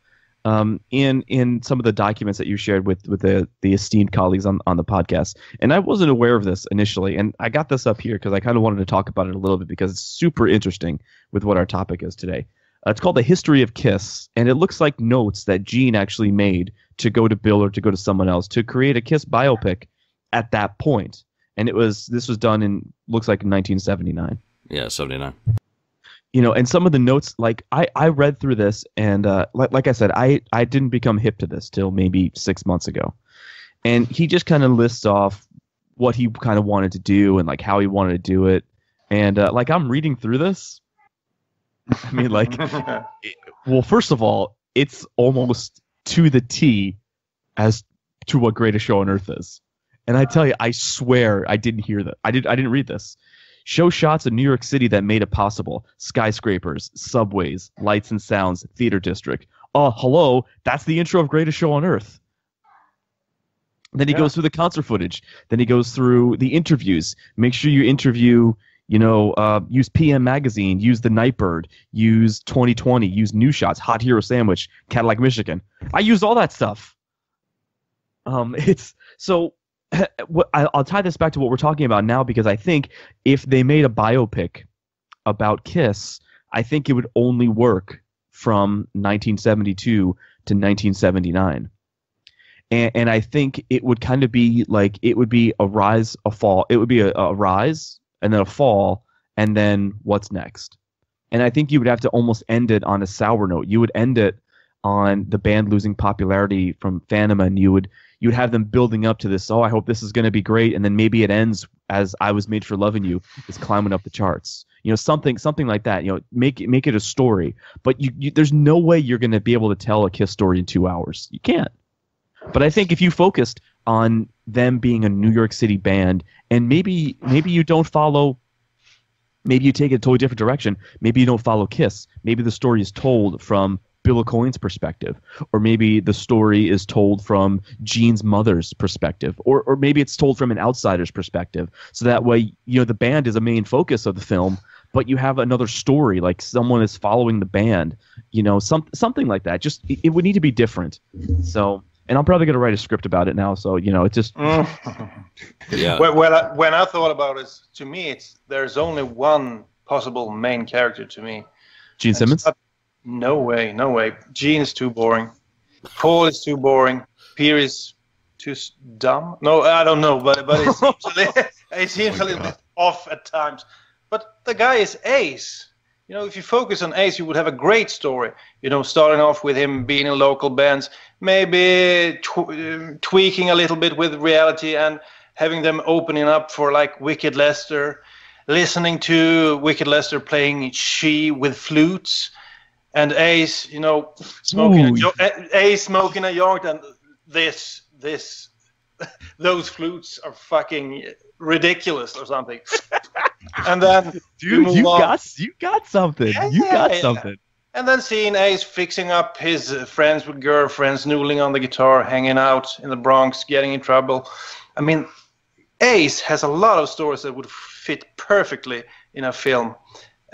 in some of the documents that you shared with the esteemed colleagues on the podcast, and I wasn't aware of this initially, and I got this up here because I kind of wanted to talk about it a little bit because it's super interesting with what our topic is today. It's called The History of Kiss, and it looks like notes that Gene actually made to go to Bill or to go to someone else to create a Kiss biopic at that point. And this was done looks like in 1979. Yeah, 79. You know, and some of the notes, like I read through this, and like I said, I didn't become hip to this till maybe 6 months ago. And he just kind of lists off what he kind of wanted to do and like how he wanted to do it. And like I'm reading through this. I mean, like, well, first of all, it's almost to the T as to what Greatest Show on Earth is. And I tell you, I swear I didn't hear that. I didn't read this. Show shots of New York City that made it possible. Skyscrapers, subways, lights and sounds, theater district. Oh, hello. That's the intro of Greatest Show on Earth. Then he goes through the concert footage. Then he goes through the interviews. Make sure you interview, you know, use PM Magazine, use the Nightbird, use 2020, use New Shots, Hot Hero Sandwich, Cadillac, Michigan. I used all that stuff. It's so... I'll tie this back to what we're talking about now because I think if they made a biopic about Kiss, I think it would only work from 1972 to 1979. And I think it would kind of be like it would be a rise, a fall. It would be a rise and then a fall and then what's next. And I think you would have to almost end it on a sour note. You would end it on the band losing popularity from Phantom, and you'd have them building up to this, oh, I hope this is going to be great, and then maybe it ends as I Was Made for Loving You is climbing up the charts. You know, something like that. You know, make it a story. But there's no way you're going to be able to tell a Kiss story in 2 hours. You can't. But I think if you focused on them being a New York City band, and maybe you don't follow, maybe you take it a totally different direction. Maybe you don't follow Kiss. Maybe the story is told from Bill Aucoin's perspective, or maybe the story is told from Gene's mother's perspective, or maybe it's told from an outsider's perspective. So that way, you know, the band is a main focus of the film, but you have another story, like someone is following the band, you know, something like that. Just it would need to be different. So, and I'm probably going to write a script about it now. So, you know, it just yeah. When I thought about it, to me, there's only one possible main character to me. Gene Simmons. No way. Gene is too boring. Paul is too boring. Pierre is too dumb. No, I don't know, but it seems a little bit off at times. But the guy is Ace. You know, if you focus on Ace, you would have a great story. You know, starting off with him being in local bands, maybe tweaking a little bit with reality and having them opening up for like Wicked Lester, listening to Wicked Lester playing She with flutes. And Ace, you know, smoking a joint, and those flutes are fucking ridiculous or something. And then dude, you got something. Something. And then seeing Ace fixing up his friends with girlfriends, noodling on the guitar, hanging out in the Bronx, getting in trouble. I mean, Ace has a lot of stories that would fit perfectly in a film.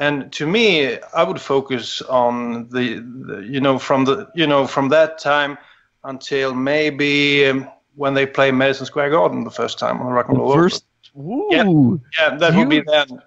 And to me, I would focus on from that time until maybe when they play Madison Square Garden the first time on the Rock and Roll. First, yeah, that would be then.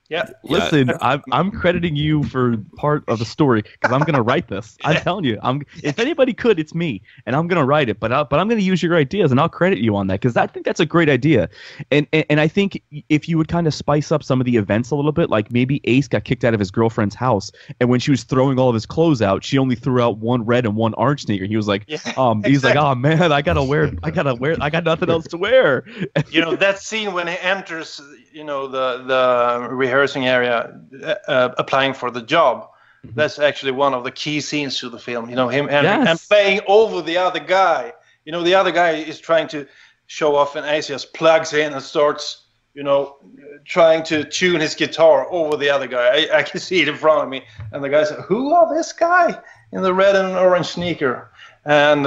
Yeah. Listen, I'm crediting you for part of the story because I'm gonna write this. I'm telling you, if anybody could, it's me, and I'm gonna write it. But I'm gonna use your ideas, and I'll credit you on that because I think that's a great idea. And I think if you would kind of spice up some of the events a little bit, like maybe Ace got kicked out of his girlfriend's house, and when she was throwing all of his clothes out, she only threw out one red and one orange sneaker. He was like, exactly. He's like, oh man, I got nothing else to wear. That scene when he enters, the rehearsing area, applying for the job. Mm-hmm. That's actually one of the key scenes to the film. Him and playing over the other guy. The other guy is trying to show off, and Ace just plugs in and starts, trying to tune his guitar over the other guy. I can see it in front of me, and the guy said, "Who are this guy in the red and orange sneaker?" And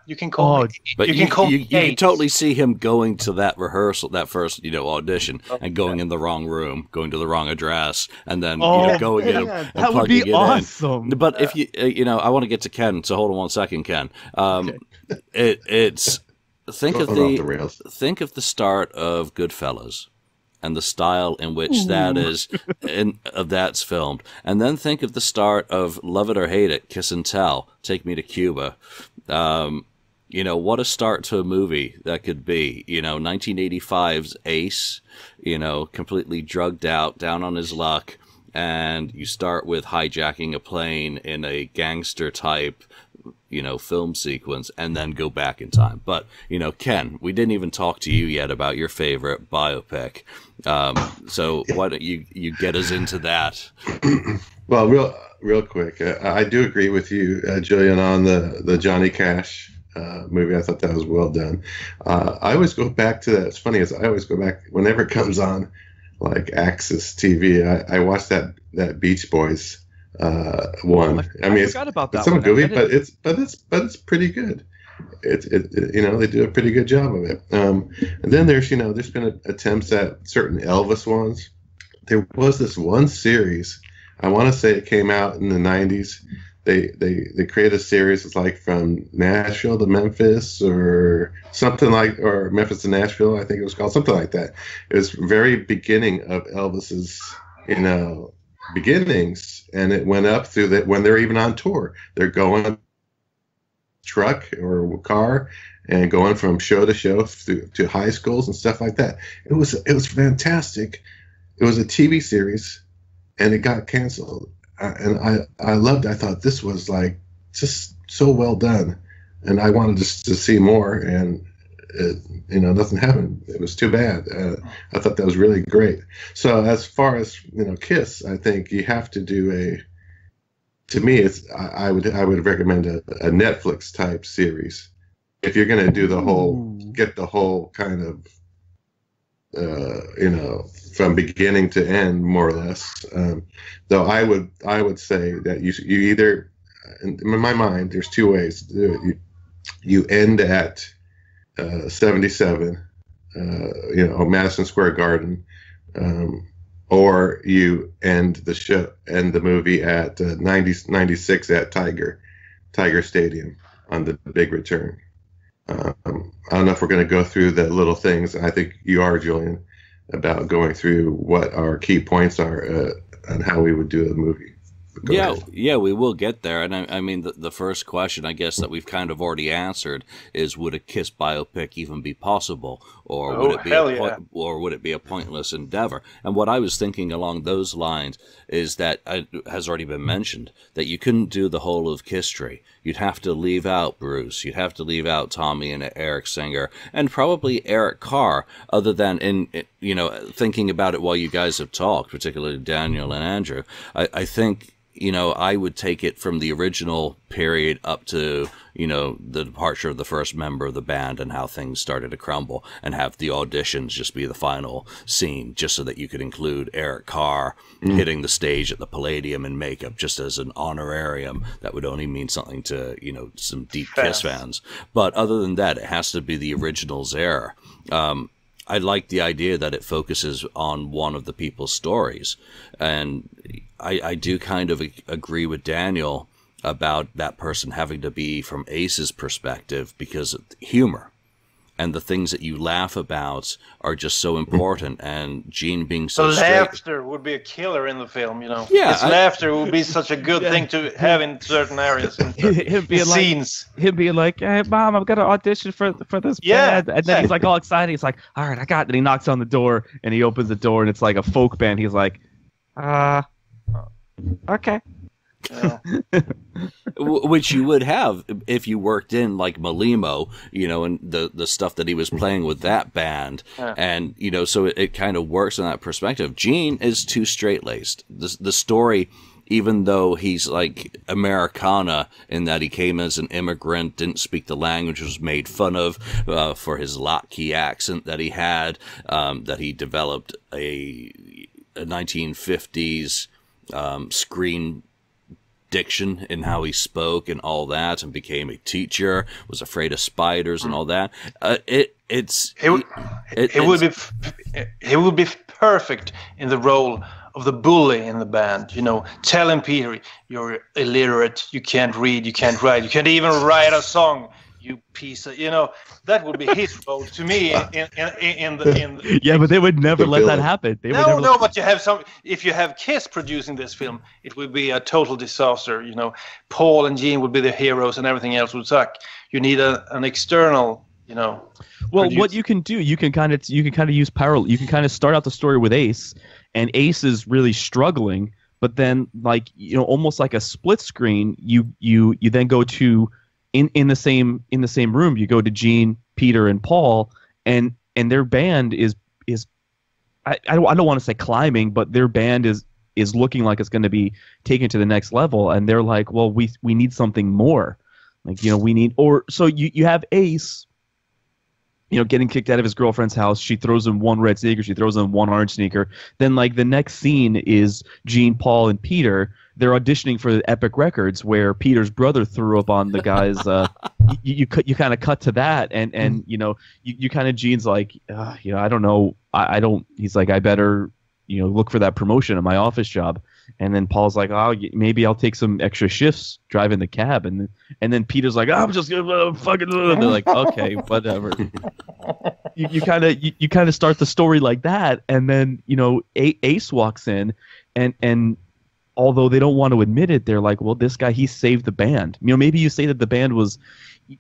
you can call me. But you can totally see him going to that rehearsal, that first audition, and going in the wrong room, going to the wrong address, and then going in and that would be awesome. But if I want to get to Ken, so hold on one second, Ken. It's think of the start of Goodfellas and the style in which that's filmed. And then think of the start of Love It or Hate It, Kiss and Tell, Take Me to Cuba. What a start to a movie that could be. 1985's Ace, completely drugged out, down on his luck. And you start with hijacking a plane in a gangster type film sequence, and then go back in time. But, Ken, we didn't even talk to you yet about your favorite biopic. So why don't you get us into that? Well, real quick, I do agree with you, Julian, on the Johnny Cash movie. I thought that was well done. I always go back to that. It's funny, as I always go back whenever it comes on, like Access TV. I watch that Beach Boys one. I forgot about that. It's some goofy, but it's pretty good. They do a pretty good job of it. And then there's been attempts at certain Elvis ones. There was this one series, I want to say it came out in the 90s. They created a series. It's like from Nashville to Memphis or something like, or Memphis to Nashville, I think it was called, something like that. It was very beginning of Elvis's, beginnings, and it went up through that when they're even on tour. They're going truck or car and going from show to show to high schools and stuff like that. It was fantastic. It was a TV series, and it got canceled. And I loved it. I thought this was like just so well done, and I wanted to see more, and nothing happened. It was too bad. I thought that was really great. So as far as Kiss, I think you have to do to me, I would recommend a Netflix type series if you're going to do get the whole kind of from beginning to end, more or less. Though I would say that you either, in my mind, there's two ways to do it. You end at 77, Madison Square Garden, or you end the movie at 96 at Tiger Stadium on the big return. I don't know if we're going to go through the little things. I think you are, Julian, about going through what our key points are and how we would do a movie. Yeah, we will get there. And I mean, the first question, I guess, that we've kind of already answered is, would a Kiss biopic even be possible? Or would it be a pointless endeavor? And what I was thinking along those lines is that has already been mentioned, that you couldn't do the whole of Kiss Tree. You'd have to leave out Bruce. You'd have to leave out Tommy and Eric Singer, and probably Eric Carr, other than thinking about it while you guys have talked, particularly Daniel and Andrew. I think, I would take it from the original period up to, the departure of the first member of the band and how things started to crumble, and have the auditions just be the final scene, just so that you could include Eric Carr hitting the stage at the Palladium in makeup, just as an honorarium that would only mean something to, some deep Kiss fans. But other than that, it has to be the original's era. I like the idea that it focuses on one of the people's stories. And I do kind of agree with Daniel about that person having to be from Ace's perspective because of humor. and the things that you laugh about are just so important. And Gene being so the straight. Laughter would be a killer in the film, Yeah, his laughter would be such a good thing to have in certain areas, in scenes. He'd be like, "Hey, Mom, I'm gonna audition for this band," and then he's like all excited. He's like, "All right, I got it." And he knocks on the door, and he opens the door, and it's like a folk band. He's like, okay. Yeah. Which you would have if you worked in like Malimo, and the stuff that he was playing with that band. Yeah. And, so it kind of works in that perspective. Gene is too straight-laced. The story, even though he's like Americana in that he came as an immigrant, didn't speak the language, was made fun of for his Latke accent that he had, that he developed a 1950s screen diction in how he spoke and all that, and became a teacher, was afraid of spiders and all that. It would be perfect in the role of the bully in the band, telling Peter, "You're illiterate, you can't read, you can't write, you can't even write a song, you piece of," that would be his role to me in the Yeah, but they would never let that happen. But if you have Kiss producing this film, it would be a total disaster. Paul and Gene would be the heroes, and everything else would suck. You need an external, Well, producer. what you can do, you can kind of use parallel. You can kind of start out the story with Ace, and Ace is really struggling, but then almost like a split screen, you then go to in the same room, you go to Gene, Peter, and Paul, and their band is I don't want to say climbing, but their band is looking like it's going to be taken to the next level, and they're like, well, we need something more, we need, or so you have Ace, getting kicked out of his girlfriend's house. She throws him one red sneaker, she throws him one orange sneaker. Then the next scene is Gene, Paul, and Peter. They're auditioning for Epic Records, where Peter's brother threw up on the guy's. You kind of cut to that, and you kind of, Gene's like, I don't know, I don't. He's like, I better look for that promotion at my office job. And then Paul's like, oh, maybe I'll take some extra shifts driving the cab. And then Peter's like, I'm just gonna fucking. And they're like, okay, whatever. You kind of start the story like that, and then Ace walks in, and although they don't want to admit it, they're like, well, this guy, he saved the band. Maybe you say that the band was,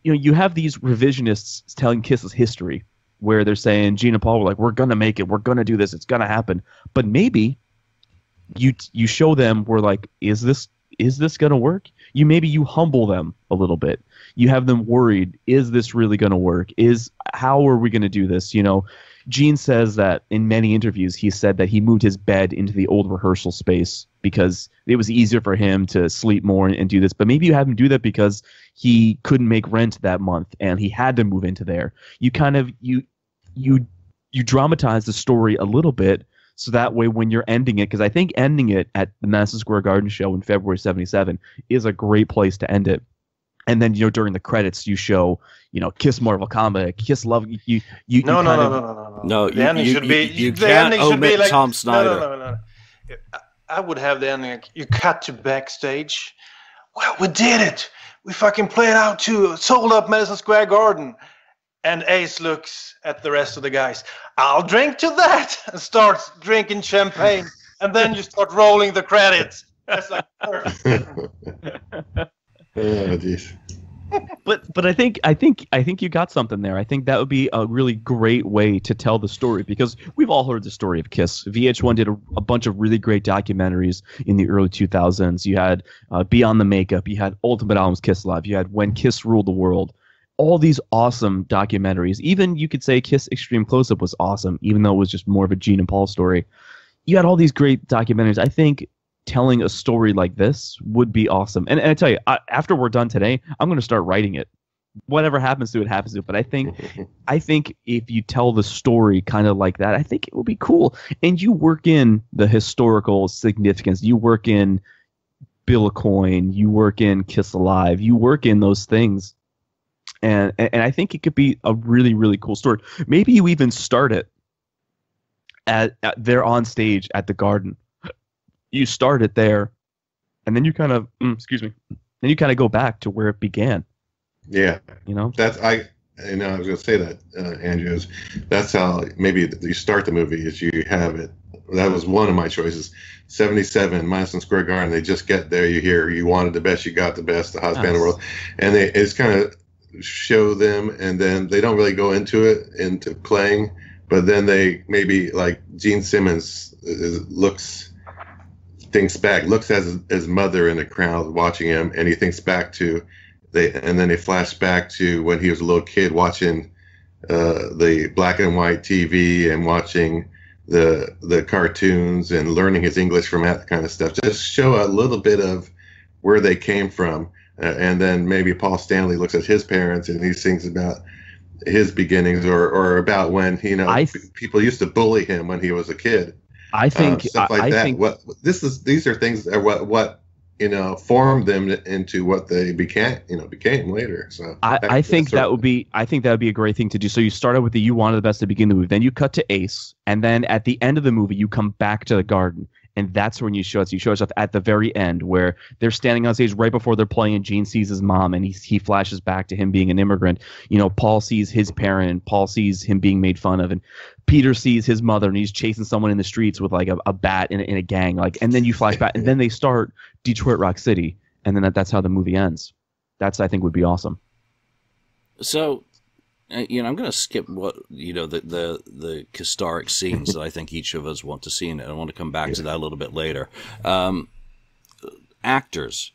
you have these revisionists telling Kiss's history, where they're saying Gene and Paul were like, we're gonna make it, we're gonna do this, it's gonna happen. But maybe you show them, we're like, is this gonna work? Maybe you humble them a little bit. You have them worried, is this really gonna work? How are we gonna do this? Gene says that in many interviews, he said that he moved his bed into the old rehearsal space because it was easier for him to sleep more and do this. But maybe you have him do that because he couldn't make rent that month and he had to move into there. You kind of you dramatize the story a little bit, so that way when you're ending it, because I think ending it at the Madison Square Garden show in February '77 is a great place to end it. And then during the credits you show Kiss Mortal Kombat, Kiss Love. No. The ending should be. You can't omit like, Tom Snyder. No. I would have the ending. You cut to backstage. Well, we did it. We fucking played out to sold up Madison Square Garden. And Ace looks at the rest of the guys. I'll drink to that, and starts drinking champagne. And then you start rolling the credits. That's like perfect. Oh, jeez. But I think you got something there. I think that would be a really great way to tell the story, because we've all heard the story of Kiss. VH1 did a bunch of really great documentaries in the early 2000s. You had Beyond the Makeup, you had Ultimate Albums Kiss Live, you had When Kiss Ruled the World. All these awesome documentaries. Even you could say Kiss Extreme Close-Up was awesome, even though it was just more of a Gene and Paul story. You had all these great documentaries. I think telling a story like this would be awesome. And I tell you, after we're done today, I'm going to start writing it. Whatever happens to it, happens to it. But I think if you tell the story kind of like that, I think it will be cool. And you work in the historical significance. You work in Bill Aucoin. You work in Kiss Alive. You work in those things. And I think it could be a really, really cool story. Maybe you even start it at they're on stage at the Garden. You start it there, and then you kind of then you kind of go back to where it began. Yeah, you know. That's I was going to say that, Andrew, that's how maybe you start the movie is you have it. That was one of my choices. 77, Madison Square Garden. They just get there. You hear you wanted the best, you got the best, the hottest band in the world. And it's kind of show them, and then they don't really go into playing, but then they maybe like Gene Simmons thinks back, looks at his mother in the crowd watching him, and he thinks back to and then they flash back to when he was a little kid watching the black and white TV and watching the cartoons and learning his English from that kind of stuff. Just show a little bit of where they came from. And then maybe Paul Stanley looks at his parents and he thinks about his beginnings or about when, people used to bully him when he was a kid. I think stuff like that. These are things that are what formed them into what they became later. So I think that would be a great thing to do. So you start out with you wanted the best to begin the movie, then you cut to Ace, and then at the end of the movie you come back to the garden, and that's when you show us. You show us at the very end where they're standing on stage right before they're playing, and Gene sees his mom, and he flashes back to him being an immigrant. Paul sees his parent, Paul sees him being made fun of, and Peter sees his mother, and he's chasing someone in the streets with like a bat in a gang. And then you flash back, and then they start Detroit Rock City, and then that's how the movie ends. That's, I think, would be awesome. So, I'm going to skip the historic scenes that I think each of us want to see, and I want to come back to that a little bit later. Actors.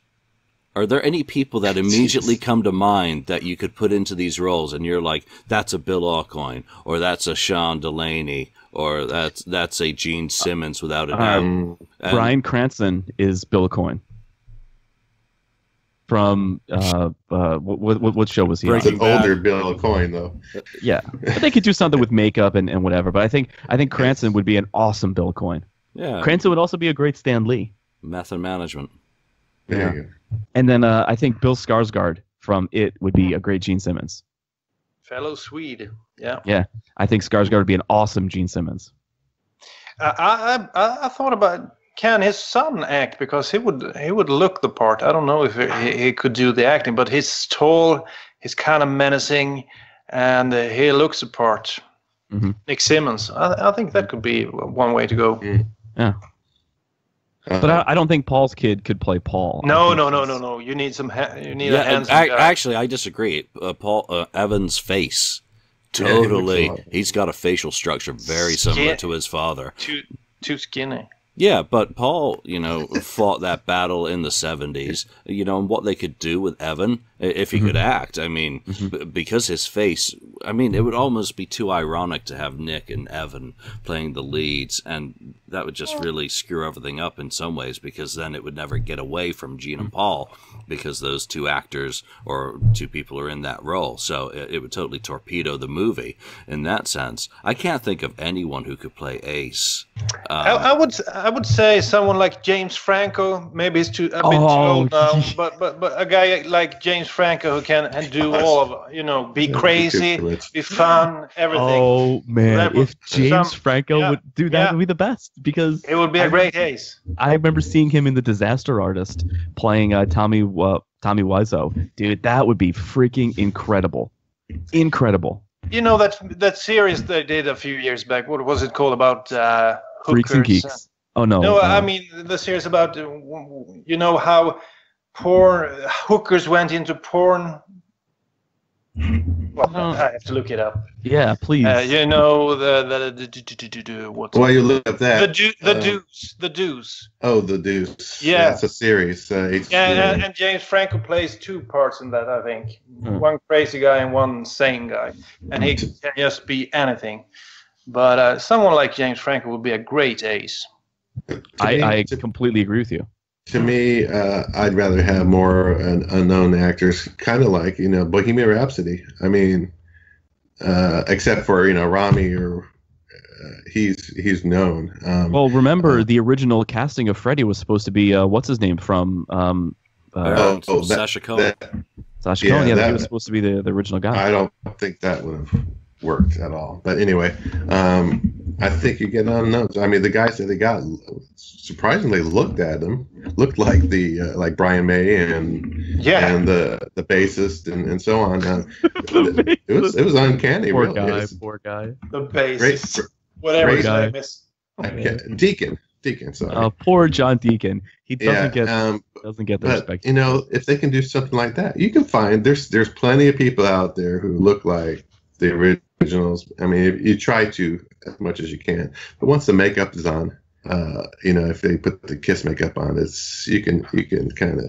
Are there any people that immediately come to mind that you could put into these roles, and you're like, that's a Bill Aucoin, or that's a Sean Delaney, or that's a Gene Simmons without a doubt? Bryan Cranston is Bill Aucoin. From what show was he on? It's an older Bill Aucoin, though. Yeah, but they could do something with makeup and whatever. But I think Cranston would be an awesome Bill Aucoin. Yeah, Cranston would also be a great Stan Lee. Method management. There you go. And then I think Bill Skarsgård from It would be a great Gene Simmons. Fellow Swede. Yeah. Yeah, I think Skarsgård would be an awesome Gene Simmons. I thought about, can his son act, because he would look the part. I don't know if he could do the acting, but he's tall, he's kind of menacing, and he looks the part. Mm-hmm. Nick Simmons. I think that could be one way to go. Yeah. But I don't think Paul's kid could play Paul. No. You need a handsome guy. Actually, I disagree. Paul Evan's face, totally. He's got a facial structure very similar to his father. Too skinny. Yeah, but Paul, fought that battle in the 70s, and what they could do with Evan, if he could act. I mean, because his face, it would almost be too ironic to have Nick and Evan playing the leads, and that would just really screw everything up in some ways, because then it would never get away from Gene and Paul, because those two actors or two people are in that role. So it would totally torpedo the movie in that sense. I can't think of anyone who could play Ace. I would say someone like James Franco. Maybe he's a bit too old now, but a guy like James Franco who can do all of be crazy, be fun, everything. Oh man, if James Franco would do that, it would be the best, because it would be a great Ace. I remember seeing him in The Disaster Artist playing Tommy Wiseau. Dude, that would be freaking incredible. Incredible. That series they did a few years back. What was it called, about Freaks and Geeks? Oh no. No, I mean the series about how hookers went into porn. Well, I have to look it up. Yeah, please. While you look at that, the Deuce. Oh, the Deuce. Yeah, it's a series. And James Franco plays two parts in that, I think. One crazy guy and one sane guy, and he can just be anything. But someone like James Franco would be a great Ace. I completely agree with you. To me, I'd rather have more unknown actors, kind of like Bohemian Rhapsody. Except for Rami, or he's known. Well, remember the original casting of Freddy was supposed to be what's his name from Sacha Cohen. Sacha Cohen, he was supposed to be the original guy. I don't think that would have worked at all. But anyway, I think you get unknowns. The guys that they got surprisingly looked like the like Brian May and and the bassist and so on. It was uncanny. Poor really. guy, poor guy. The bassist, whatever his name is. Deacon. Sorry. Poor John Deacon. He doesn't get the respect. You know, if they can do something like that, you can find there's plenty of people out there who look like the originals. I mean, you try to as much as you can, but once the makeup is on, you know, if they put the Kiss makeup on, you can kind of,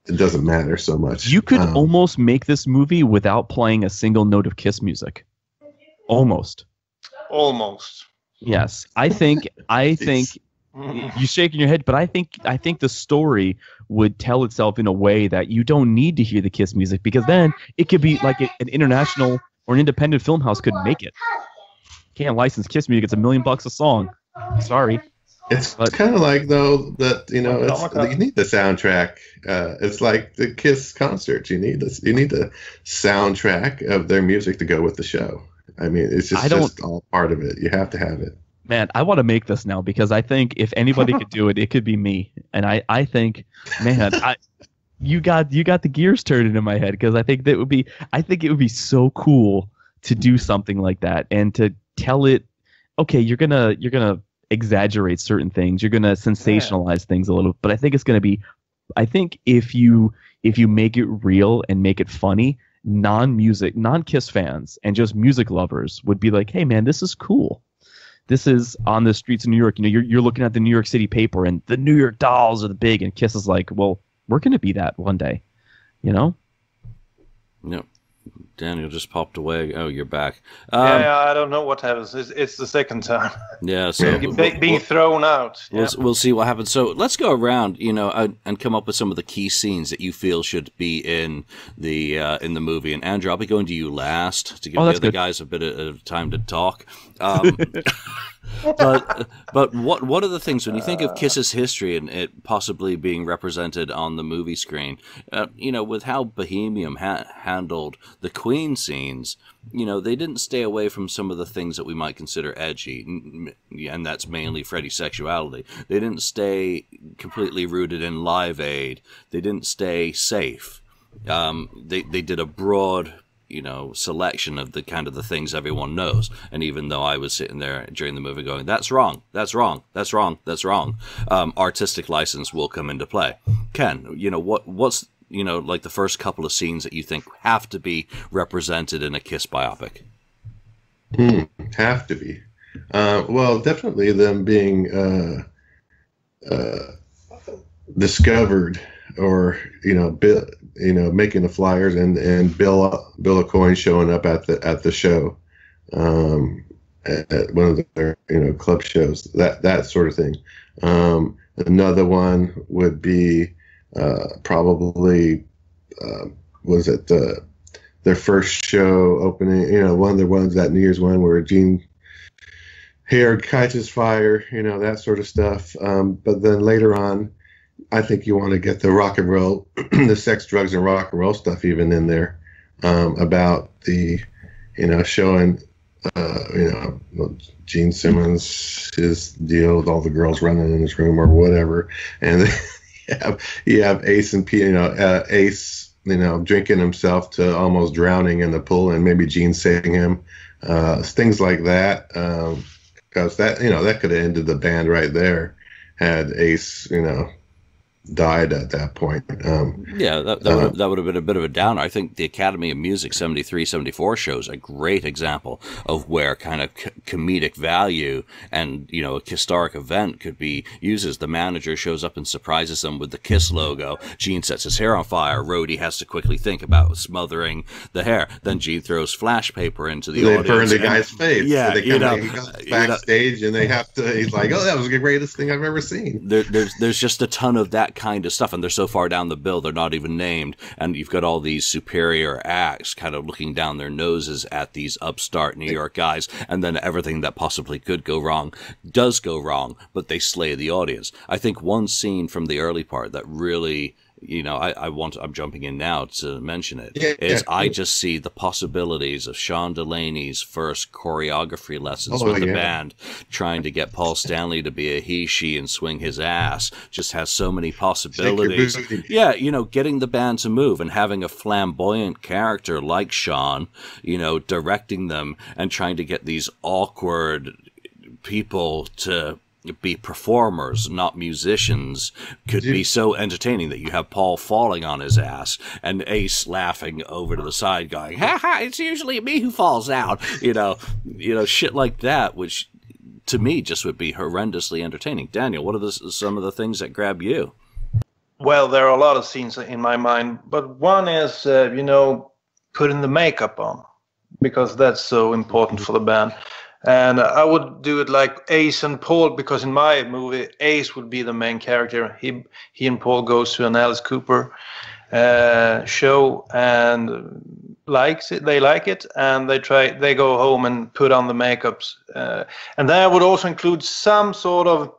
it doesn't matter so much. You could almost make this movie without playing a single note of Kiss music. Almost. Yes, I think you're shaking your head, but I think the story would tell itself in a way that you don't need to hear the Kiss music, because then it could be like an international or an independent film house could make it. Can't license Kiss music; it's $1 million a song. Sorry. It's kind of like, though, that, you know, you need the soundtrack. It's like the Kiss concerts. You need the soundtrack of their music to go with the show. I mean, it's just all part of it. You have to have it. Man, I want to make this now, because I think if anybody could do it, it could be me. And I think, man, you got the gears turning in my head, because I think it would be so cool to do something like that and to tell it. Okay, you're gonna exaggerate certain things. You're gonna sensationalize things a little, but I think it's gonna be. I think if you make it real and make it funny, non-Kiss fans and just music lovers would be like, hey man, this is cool. This is on the streets of New York. You know, you're looking at the New York City paper, and the New York Dolls are the big, and Kiss is like, well, we're gonna be that one day, you know. Yep. Daniel just popped away. Oh, you're back. Yeah, I don't know what happens. It's the second time. Yeah, so being thrown out. We'll see what happens. So let's go around, you know, and come up with some of the key scenes that you feel should be in the movie. And Andrew, I'll be going to you last to give the other guys a bit of time to talk. But what are the things when you think of Kiss's history and it possibly being represented on the movie screen? You know, with how Bohemian handled the Queen scenes, you know, they didn't stay away from some of the things that we might consider edgy, and that's mainly Freddie's sexuality. They didn't stay completely rooted in Live Aid. They didn't stay safe. They did a broad, you know, selection of the kind of the things everyone knows. And even though I was sitting there during the movie going, that's wrong, that's wrong, that's wrong, that's wrong, artistic license will come into play. Ken, you know, what's, you know, like the first couple of scenes that you think have to be represented in a Kiss biopic? Have to be. Well, definitely them being discovered, or, you know, making the flyers and Bill Aucoin showing up at the show, at one of their, you know, club shows, that sort of thing. Another one would be probably was it their first show opening, you know, one of the ones, that New Year's one where Gene hair catches fire, you know, that sort of stuff. But then later on, I think you want to get the rock and roll, the sex, drugs, and rock and roll stuff even in there, about the, you know, showing, you know, Gene Simmons, his deal with all the girls running in his room or whatever, and you have Ace and P, you know, Ace, you know, drinking himself to almost drowning in the pool, and maybe Gene saving him, things like that, because that, you know, that could have ended the band right there had Ace, you know, died at that point. That would have been a bit of a downer. I think the Academy of Music 73, 74 shows a great example of where kind of comedic value and, you know, a historic event could be used. As the manager shows up and surprises them with the Kiss logo. Gene sets his hair on fire. Rhodey has to quickly think about smothering the hair. Then Gene throws flash paper into the audience. They burn the guy's face. Yeah, he goes backstage, and they have to. He's like, "Oh, that was the greatest thing I've ever seen." There's just a ton of that kind of stuff, and they're so far down the bill they're not even named, and you've got all these superior acts kind of looking down their noses at these upstart New York guys, and then everything that possibly could go wrong does go wrong, but they slay the audience. I think one scene from the early part that really I'm jumping in now to mention it. I just see the possibilities of Sean Delaney's first choreography lessons with the band, trying to get Paul Stanley to be a he, she, and swing his ass. Just has so many possibilities. Yeah, getting the band to move and having a flamboyant character like Sean, directing them and trying to get these awkward people to be performers, not musicians, could be so entertaining that you have Paul falling on his ass and Ace laughing over to the side going, ha ha, it's usually me who falls out. Shit like that, which to me just would be horrendously entertaining. Daniel, what are some of the things that grab you? Well, there are a lot of scenes in my mind, but one is, putting the makeup on, because that's so important for the band. And I would do it like Ace and Paul, because in my movie, Ace would be the main character. He and Paul goes to an Alice Cooper show and likes it. They like it, and they go home and put on the makeups. And then I would also include some TV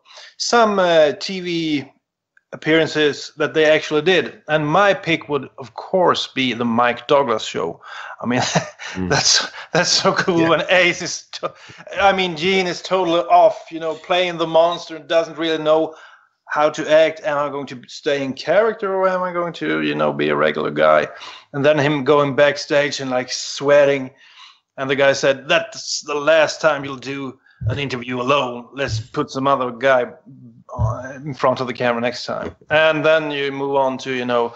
appearances that they actually did. And my pick would, of course, be the Mike Douglas show. I mean, that's so cool when Ace is, Gene is totally off, playing the monster and doesn't really know how to act. Am I going to stay in character, or am I going to, be a regular guy? And then him going backstage and like sweating. And the guy said, that's the last time you'll do an interview alone. Let's put some other guy in front of the camera next time. And then you move on to,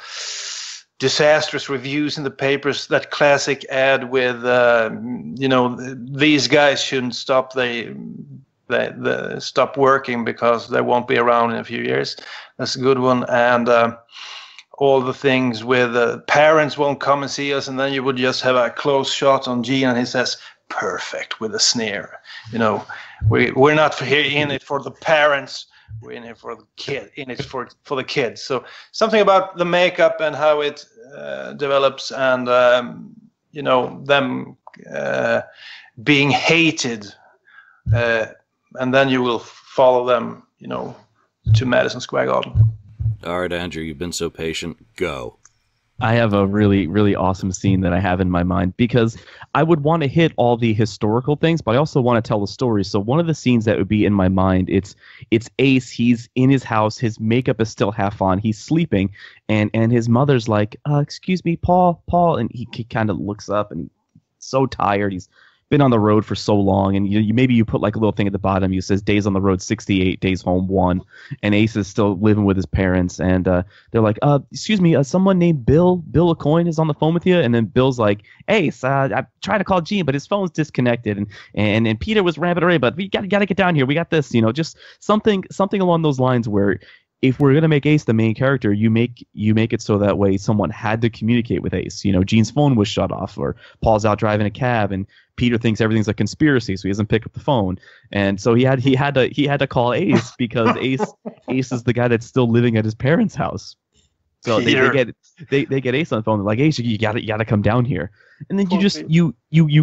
disastrous reviews in the papers, that classic ad with, these guys shouldn't stop. They stop working because they won't be around in a few years. That's a good one. And all the things with parents won't come and see us, and then you would just have a close shot on Gene, and he says, perfect, with a sneer. We're not here in it for the parents. We're in it for the kid. In it for the kids. So something about the makeup and how it develops, and them being hated, and then you will follow them, to Madison Square Garden. All right, Andrew, you've been so patient. Go. I have a really, really awesome scene that I have in my mind, because I would want to hit all the historical things, but I also want to tell the story. So one of the scenes that would be in my mind, it's Ace. He's in his house. His makeup is still half on. He's sleeping, and his mother's like, excuse me, Paul. And he kind of looks up, and he's so tired. He's been on the road for so long, and maybe you put like a little thing at the bottom. You says days on the road 68, days home 1, and Ace is still living with his parents, and they're like, excuse me, someone named Bill LaCoin is on the phone with you. And then Bill's like, Ace, I tried to call Gene, but his phone's disconnected, and Peter was rampant away, but we gotta get down here. We got this, just something along those lines, where if we're gonna make Ace the main character, you make it so that way someone had to communicate with Ace. Gene's phone was shut off, or Paul's out driving a cab, and Peter thinks everything's a conspiracy, so he doesn't pick up the phone. And so he had to call Ace, because Ace is the guy that's still living at his parents' house. So they get Ace on the phone. They're like, Ace, you gotta come down here. And then you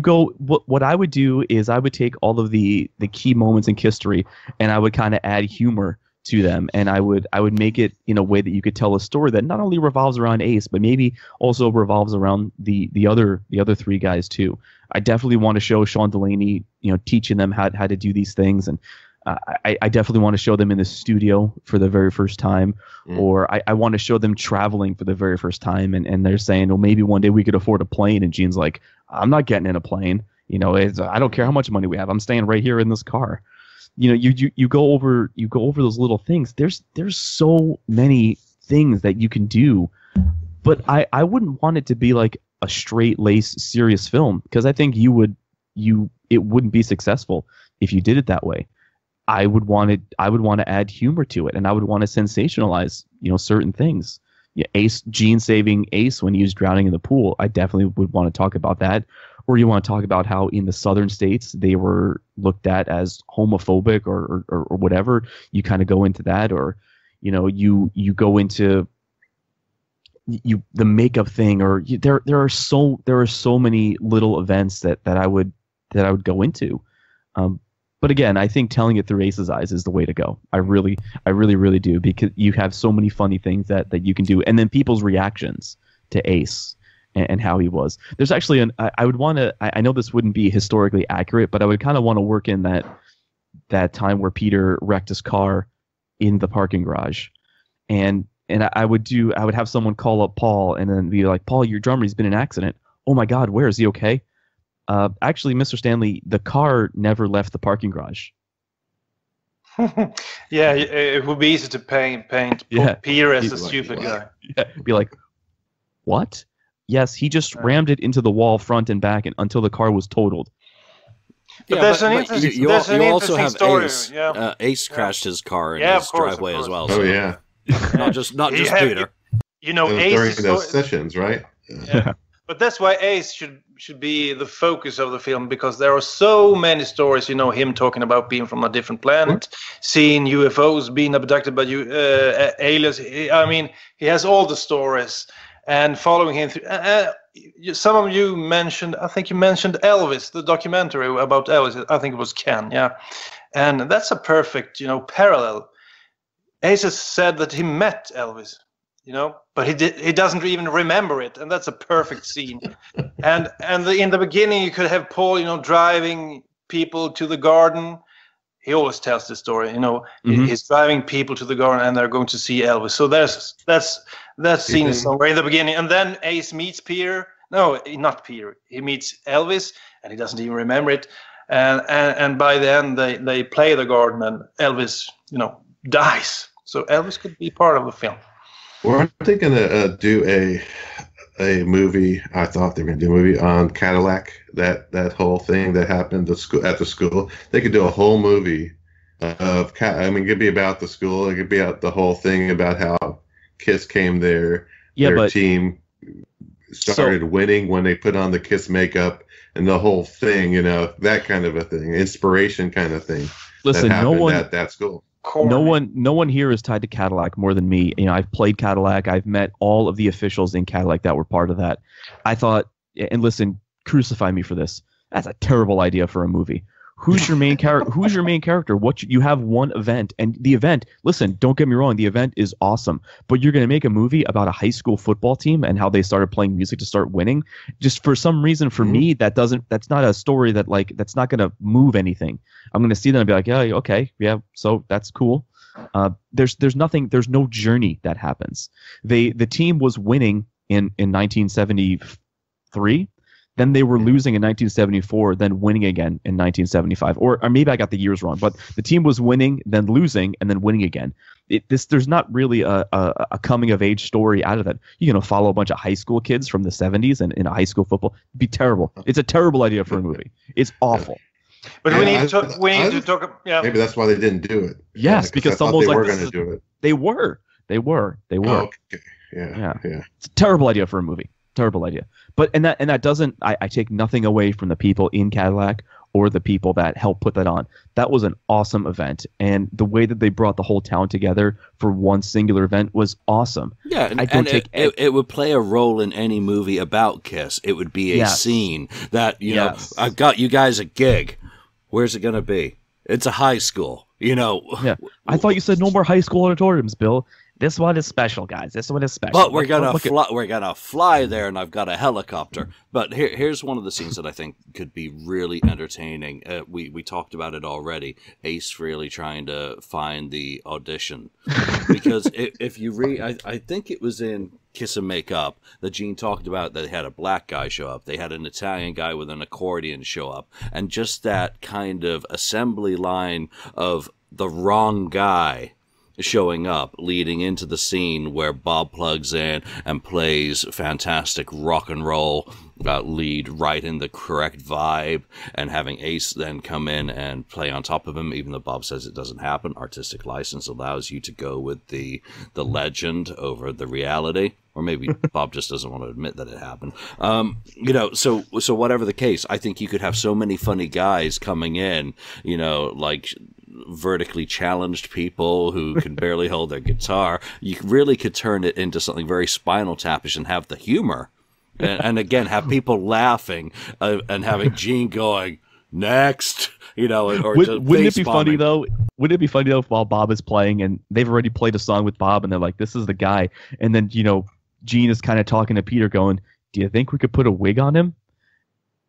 go. What I would do is I would take all of the key moments in history, and I would kind of add humor to them, and I would make it in a way that you could tell a story that not only revolves around Ace, but maybe also revolves around the other three guys too. I definitely want to show Sean Delaney, teaching them how to do these things, and I definitely want to show them in the studio for the very first time, or I want to show them traveling for the very first time, and they're saying, well, maybe one day we could afford a plane, and Gene's like, I'm not getting in a plane. I don't care how much money we have. I'm staying right here in this car. You go over those little things. There's so many things that you can do, but I wouldn't want it to be like a straight lace serious film, because I think it wouldn't be successful if you did it that way. I would want to add humor to it, and I would want to sensationalize certain things. Gene saving Ace when he was drowning in the pool, I definitely would want to talk about that. Or you want to talk about how in the southern states they were looked at as homophobic or whatever. You kind of go into that, or you go into the makeup thing, or there are so many little events that I would go into. But again, I think telling it through Ace's eyes is the way to go. I really do, because you have so many funny things that you can do, and then people's reactions to Ace and how he was. There's actually I would want to. I know this wouldn't be historically accurate, but I would kind of want to work in that time where Peter wrecked his car in the parking garage, and I would have someone call up Paul and then be like, Paul, your drummer, he's been in an accident. Oh my God, where is he? Okay. Actually, Mr. Stanley, the car never left the parking garage. Yeah, it would be easy to paint Peter as a stupid guy. Yeah, be like, what? Yes, he just rammed it into the wall front and back until the car was totaled. But there's an interesting story. Ace. Yeah. Ace crashed his car in his driveway as well. Oh, yeah. Not just Peter. Ace during those sessions, right? Yeah. But that's why Ace should be the focus of the film, because there are so many stories. Him talking about being from a different planet, seeing UFOs, being abducted by aliens. I mean, he has all the stories, and following him through. Some of you mentioned, I think you mentioned Elvis, the documentary about Elvis. I think it was Ken, yeah, and that's a perfect parallel. Ace has said that he met Elvis. But he doesn't even remember it, and that's a perfect scene. and in the beginning, you could have Paul, driving people to the garden. He always tells the story, he's driving people to the garden, and they're going to see Elvis. So that scene is somewhere in the beginning, and then Ace meets Peter. No, not Peter. He meets Elvis, and he doesn't even remember it. And by the end, they play the garden, and Elvis, dies. So Elvis could be part of the film. Weren't they going to do a movie? I thought they were going to do a movie on Cadillac. That whole thing that happened at the school. They could do a whole movie of. It could be about the school. It could be about the whole thing about how Kiss came there. Yeah, their team started winning when they put on the Kiss makeup and the whole thing. That kind of a thing, inspiration kind of thing. Listen, that happened at that school. No one here is tied to Cadillac more than me. I've played Cadillac. I've met all of the officials in Cadillac that were part of that. I thought, and listen, crucify me for this. That's a terrible idea for a movie. Who's your main character? Who's your main character? You have one event, and the event. Listen, don't get me wrong. The event is awesome, but you're going to make a movie about a high school football team and how they started playing music to start winning. Just for some reason, for me, that's not a story that's not going to move anything. I'm going to see them and be like, yeah, okay, yeah, so that's cool. There's nothing. There's no journey that happens. The team was winning in 1973. Then they were losing in 1974, then winning again in 1975. Or maybe I got the years wrong, but the team was winning, then losing, and then winning again. There's not really a coming-of-age story out of that. You're going to follow a bunch of high school kids from the 70s and in a high school football. It'd be terrible. It's a terrible idea for a movie. It's awful. But we need to talk. Yeah. Maybe that's why they didn't do it. Yes, because someone they were going to do it. They were. Oh, okay. Yeah. It's a terrible idea for a movie. Terrible idea. But and that doesn't. I take nothing away from the people in Cadillac or the people that helped put that on. That was an awesome event, and the way that they brought the whole town together for one singular event was awesome. Yeah, it would play a role in any movie about Kiss. It would be a scene that know. I've got you guys a gig. Where's it going to be? It's a high school. Yeah. I thought you said no more high school auditoriums, Bill. This one is special, guys. This one is special. But we're gonna fly there, and I've got a helicopter. But here's one of the scenes that I think could be really entertaining. We talked about it already. Ace really trying to find the audition, because if you read, I think it was in Kiss and Make Up that Gene talked about that they had a black guy show up, they had an Italian guy with an accordion show up, and just that kind of assembly line of the wrong guy showing up, leading into the scene where Bob plugs in and plays fantastic rock and roll lead right in the correct vibe, and having Ace then come in and play on top of him, even though Bob says it doesn't happen. Artistic license allows you to go with the legend over the reality. Or maybe Bob just doesn't want to admit that it happened. So whatever the case, I think you could have so many funny guys coming in, like vertically challenged people who can barely hold their guitar. You really could turn it into something very Spinal Tap-ish and have the humor. And again, have people laughing and having Gene going, next, or wouldn't it be funny though? Wouldn't it be funny though if while Bob is playing and they've already played a song with Bob and they're like, this is the guy, and then Gene is kind of talking to Peter, going, "Do you think we could put a wig on him?"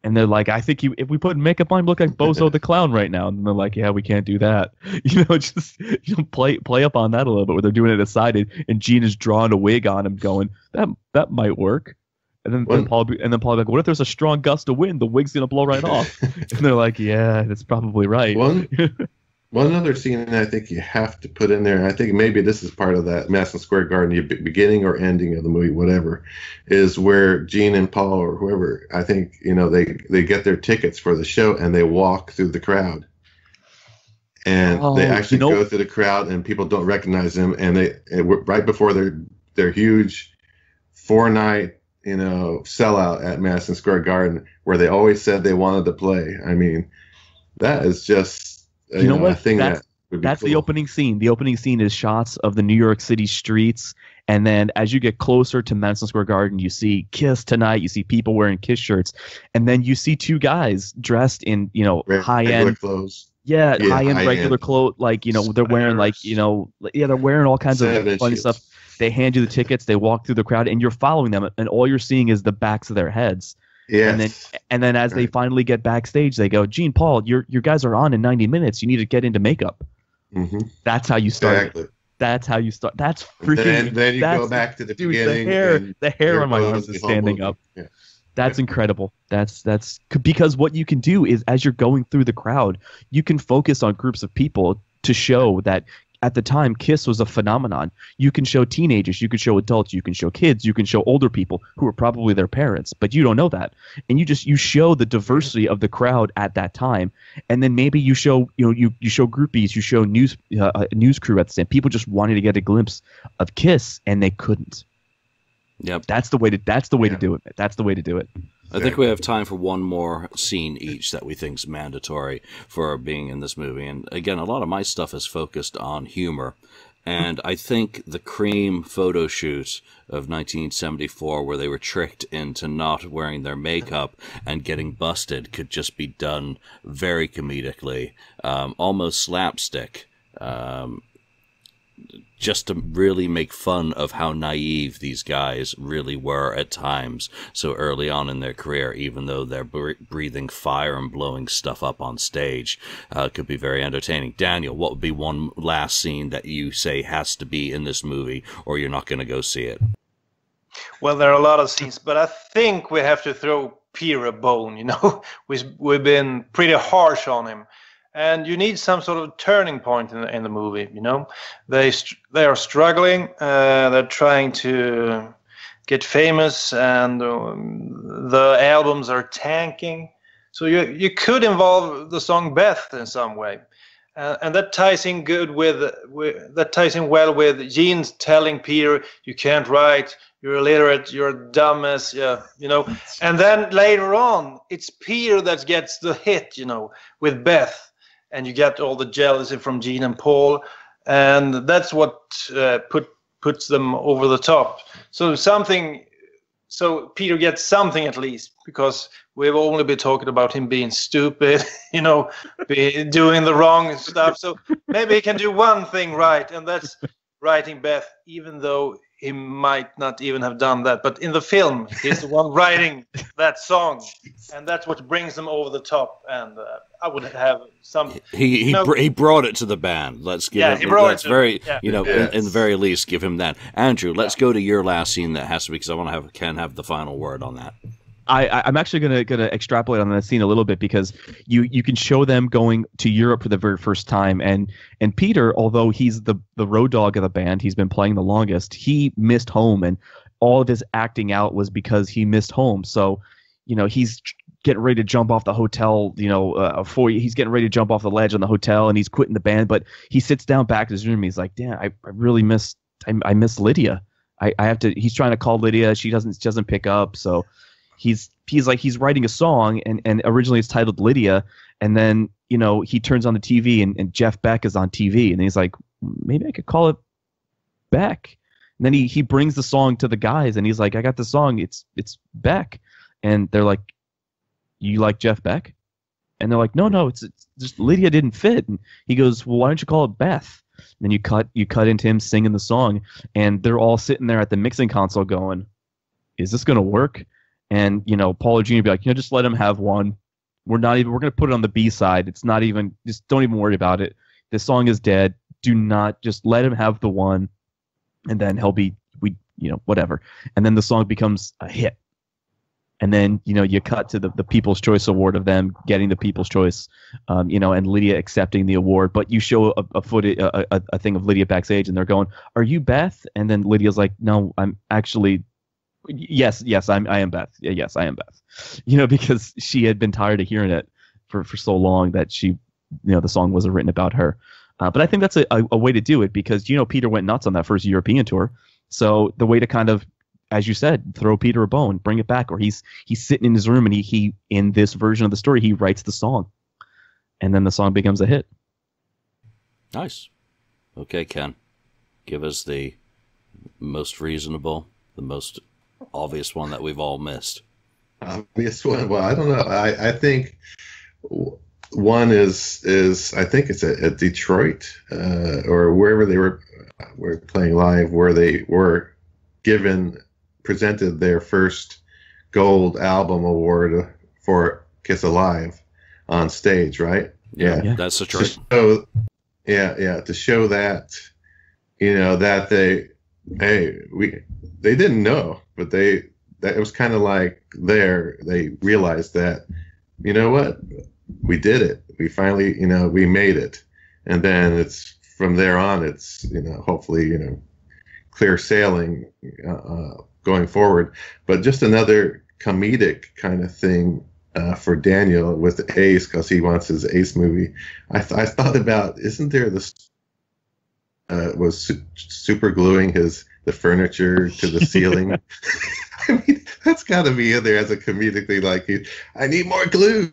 And they're like, "I think if we put makeup on him, look like Bozo the Clown right now." And they're like, "Yeah, we can't do that." Just play up on that a little bit where they're doing it aside, and Gene is drawing a wig on him, going, "That might work." And then Paul like, "What if there's a strong gust of wind? The wig's gonna blow right off." And they're like, "Yeah, that's probably right." One other scene I think you have to put in there, and I think maybe this is part of that Madison Square Garden, beginning or ending of the movie, whatever, is where Gene and Paul or whoever, I think, they get their tickets for the show and they walk through the crowd. And they actually go through the crowd and people don't recognize them. And right before their huge 4-night, sellout at Madison Square Garden, where they always said they wanted to play. I mean, that is just... what? That's cool. The opening scene. The opening scene is shots of the New York City streets, and then as you get closer to Madison Square Garden, you see Kiss tonight. You see people wearing Kiss shirts, and then you see two guys dressed in high-end clothes. Yeah, high-end regular clothes. Like they're wearing they're wearing all kinds of funny stuff. They hand you the tickets. They walk through the crowd, and you're following them, and all you're seeing is the backs of their heads. Yes. And then as they finally get backstage, they go, "Gene, Paul, your guys are on in 90 minutes. You need to get into makeup." Mm-hmm. That's how you start. Exactly. That's how you start. That's freaking. Then you go back to the beginning. The hair on my arms is standing up. Yeah. That's incredible. That's because what you can do is, as you're going through the crowd, you can focus on groups of people to show that at the time Kiss was a phenomenon. You can show teenagers, you can show adults, you can show kids, you can show older people who are probably their parents, but you don't know that. And you show the diversity of the crowd at that time. And then maybe you show you show groupies, you show news crew at the same. People just wanted to get a glimpse of Kiss and they couldn't. Yep. That's the way to do it. That's the way to do it. I think we have time for one more scene each that we think is mandatory for being in this movie. And again, a lot of my stuff is focused on humor. And I think the Cream photo shoot of 1974, where they were tricked into not wearing their makeup and getting busted, could just be done very comedically, almost slapstick. Just to really make fun of how naive these guys really were at times so early on in their career, even though they're breathing fire and blowing stuff up on stage. Could be very entertaining. Daniel, what would be one last scene that you say has to be in this movie or you're not going to go see it? Well, there are a lot of scenes, but I think we have to throw Peter a bone, We've been pretty harsh on him. And you need some sort of turning point in the movie, They are struggling. They're trying to get famous, and the albums are tanking. So you could involve the song "Beth" in some way, and that ties in well with Gene's telling Peter, "You can't write. You're illiterate. You're a dumbass." And then later on, it's Peter that gets the hit, with Beth. And you get all the jealousy from Gene and Paul, and that's what puts them over the top. So Peter gets something at least, because we've only been talking about him being stupid, doing the wrong stuff. So maybe he can do one thing right, and that's writing Beth, even though he might not even have done that. But in the film, he's the one writing that song, and that's what brings them over the top. And I would have some. He brought it to the band. Let's give him. That's very in the very least give him that. Andrew, let's go to your last scene that has to be, because I want to Ken have the final word on that. I'm actually gonna extrapolate on that scene a little bit, because you can show them going to Europe for the very first time, and Peter, although he's the road dog of the band, he's been playing the longest, he missed home, and all of his acting out was because he missed home. So he's getting ready to jump off the hotel, he's getting ready to jump off the ledge on the hotel, and he's quitting the band, but he sits down back in his room, and he's like, damn, I really miss Lydia. I have to. He's trying to call Lydia, she doesn't pick up, so he's writing a song, and originally it's titled Lydia, and then he turns on the TV and Jeff Beck is on TV, and he's like, maybe I could call it Beck. And then he brings the song to the guys, and he's like, I got the song, it's Beck. And they're like, you like Jeff Beck? And they're like, no, it's just Lydia didn't fit. And he goes, well, why don't you call it Beth? And then you cut into him singing the song, and they're all sitting there at the mixing console going, is this going to work? And, Paul or Gene would be like, just let him have one. We're going to put it on the B side. It's not even, just don't even worry about it. This song is dead. Do not, just let him have the one. And then he'll be, whatever. And then the song becomes a hit. And then, you cut to the People's Choice Award of them getting the People's Choice, and Lydia accepting the award. But you show a thing of Lydia backstage, and they're going, "Are you Beth?" And then Lydia's like, "No, I'm actually, yes, I am Beth. Yes, I am Beth." Because she had been tired of hearing it for so long that she, the song wasn't written about her. But I think that's a way to do it because, Peter went nuts on that first European tour. So the way to kind of, as you said, throw Peter a bone, bring it back, or he's sitting in his room and he in this version of the story, he writes the song, and then the song becomes a hit. Nice. Okay, Ken, give us the most reasonable, the most obvious one that we've all missed. Obvious one? Well, I don't know. I think one is I think it's at Detroit or wherever they were playing live, where they were presented their first gold album award for Kiss Alive on stage, right? Yeah. That's the truth. To show that, that they didn't know, but that it was kind of like they realized that, what, we did it. We finally, we made it. And then it's from there on, it's, hopefully, clear sailing going forward. But just another comedic kind of thing for Daniel with Ace, because he wants his Ace movie. I thought about, isn't there this was super gluing the furniture to the ceiling? I mean, that's got to be in there as a comedic thing. Like, I need more glue.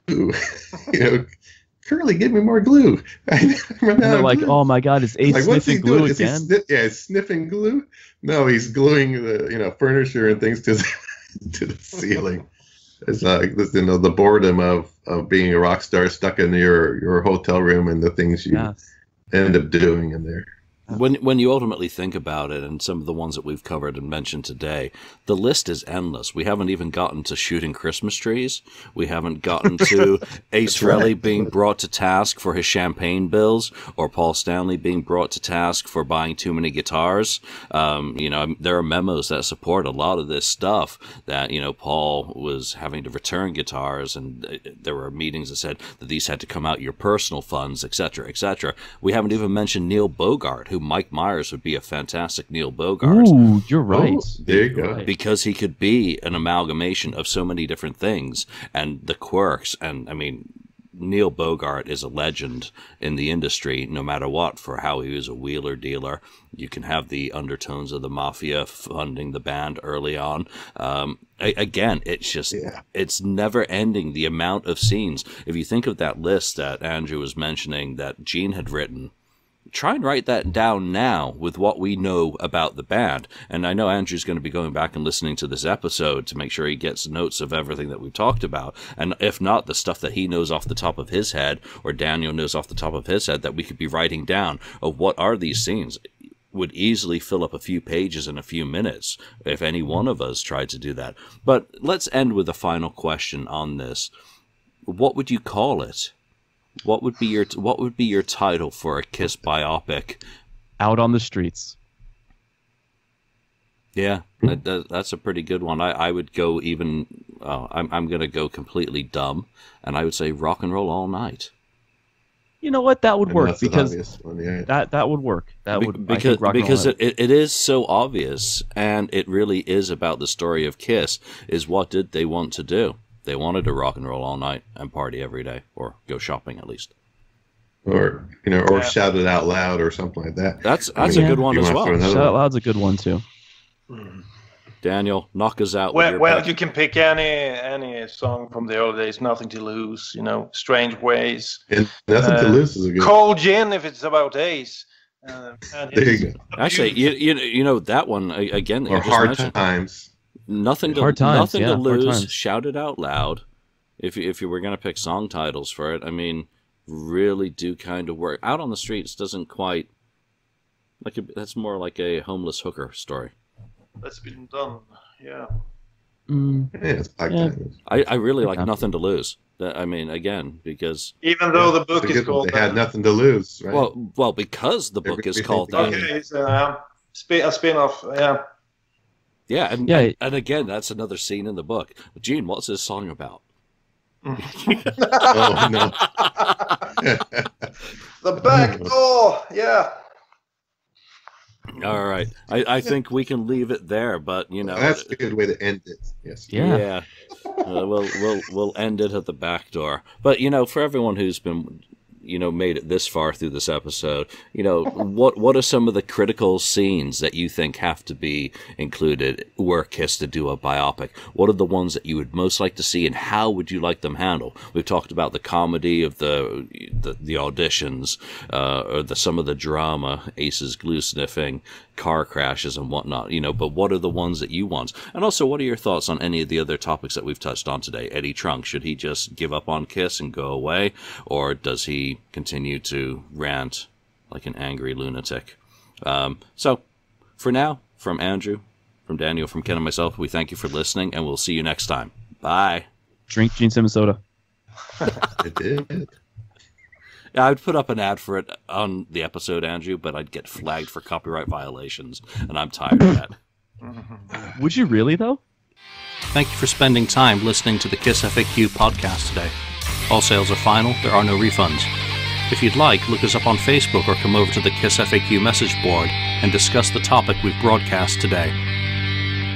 Curly, give me more glue. And they're like, glue. Oh my God, is Ace sniffing glue again? He's sniffing glue. No, he's gluing the furniture and things to the ceiling. It's like this, the boredom of being a rock star stuck in your hotel room and the things you end up doing in there. When you ultimately think about it, and some of the ones that we've covered and mentioned today, the list is endless. We haven't even gotten to shooting Christmas trees. We haven't gotten to Ace Frehley being brought to task for his champagne bills, or Paul Stanley being brought to task for buying too many guitars. There are memos that support a lot of this stuff, that, Paul was having to return guitars, and there were meetings that said that these had to come out your personal funds, etc., etc. We haven't even mentioned Neil Bogart, who Mike Myers would be a fantastic Neil Bogart. Ooh, you're right. There you go. Because he could be an amalgamation of so many different things and the quirks. And I mean, Neil Bogart is a legend in the industry, no matter what, for how he was a wheeler dealer. You can have the undertones of the mafia funding the band early on. Again, it's just, it's never ending, the amount of scenes. If you think of that list that Andrew was mentioning that Gene had written, try and write that down now with what we know about the band. And I know Andrew's going to be going back and listening to this episode to make sure he gets notes of everything that we've talked about. And if not, the stuff that he knows off the top of his head, or Daniel knows off the top of his head, that we could be writing down of what are these scenes, would easily fill up a few pages in a few minutes if any one of us tried to do that. But let's end with a final question on this. What would you call it? What would be your title for a Kiss biopic? Out on the Streets. Yeah, that's a pretty good one. I would go even. I'm going to go completely dumb, and I would say Rock and Roll All Night. You know what? That would work, because that would work. Because it is so obvious, and it really is about the story of Kiss. Is what did they want to do? They wanted to rock and roll all night and party every day, or go shopping at least, or shout it out loud or something like that. That's a good one as well. Shout out loud's a good one too. Daniel, knock us out. Well, you can pick any song from the early days. Nothing to Lose, Strange Ways. And Nothing to Lose is a good. Cold Gin, if it's about Ace. There you go. Actually, you know that one again. Or Hard Times. Nothing to lose. Shout it out loud. if you were going to pick song titles for it, I mean, really do kind of work. Out on the Streets doesn't quite, that's more like a homeless hooker story. That's been done, yeah. It's I really like Nothing to Lose. I mean, again, because... Even though the book is called... They had nothing to lose, right? Well, because the book is called that. Okay, it's a spin-off, yeah. Yeah, and again, that's another scene in the book. Gene, what's this song about? Oh, no. The back door, yeah. All right. I think we can leave it there, but, that's a good way to end it. Yes. Yeah. We'll end it at the back door. But, for everyone who's been... made it this far through this episode, what are some of the critical scenes that you think have to be included were Kiss to do a biopic? What are the ones that you would most like to see, and how would you like them handled? We've talked about the comedy of the auditions, or some of the drama, Ace's glue sniffing, car crashes and whatnot, but what are the ones that you want? And also, what are your thoughts on any of the other topics that we've touched on today? Eddie Trunk, should he just give up on Kiss and go away, or does he continue to rant like an angry lunatic? So, for now, from Andrew, from Daniel, from Ken and myself, we thank you for listening, and we'll see you next time. Bye. Drink Gene Simmons soda. It did. Yeah, I'd put up an ad for it on the episode, Andrew, but I'd get flagged for copyright violations, and I'm tired of that. Would you really, though? Thank you for spending time listening to the KissFAQ podcast today. All sales are final. There are no refunds. If you'd like, look us up on Facebook or come over to the KissFAQ message board and discuss the topic we've broadcast today.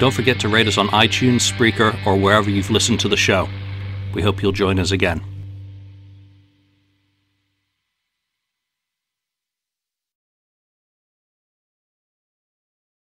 Don't forget to rate us on iTunes, Spreaker, or wherever you've listened to the show. We hope you'll join us again.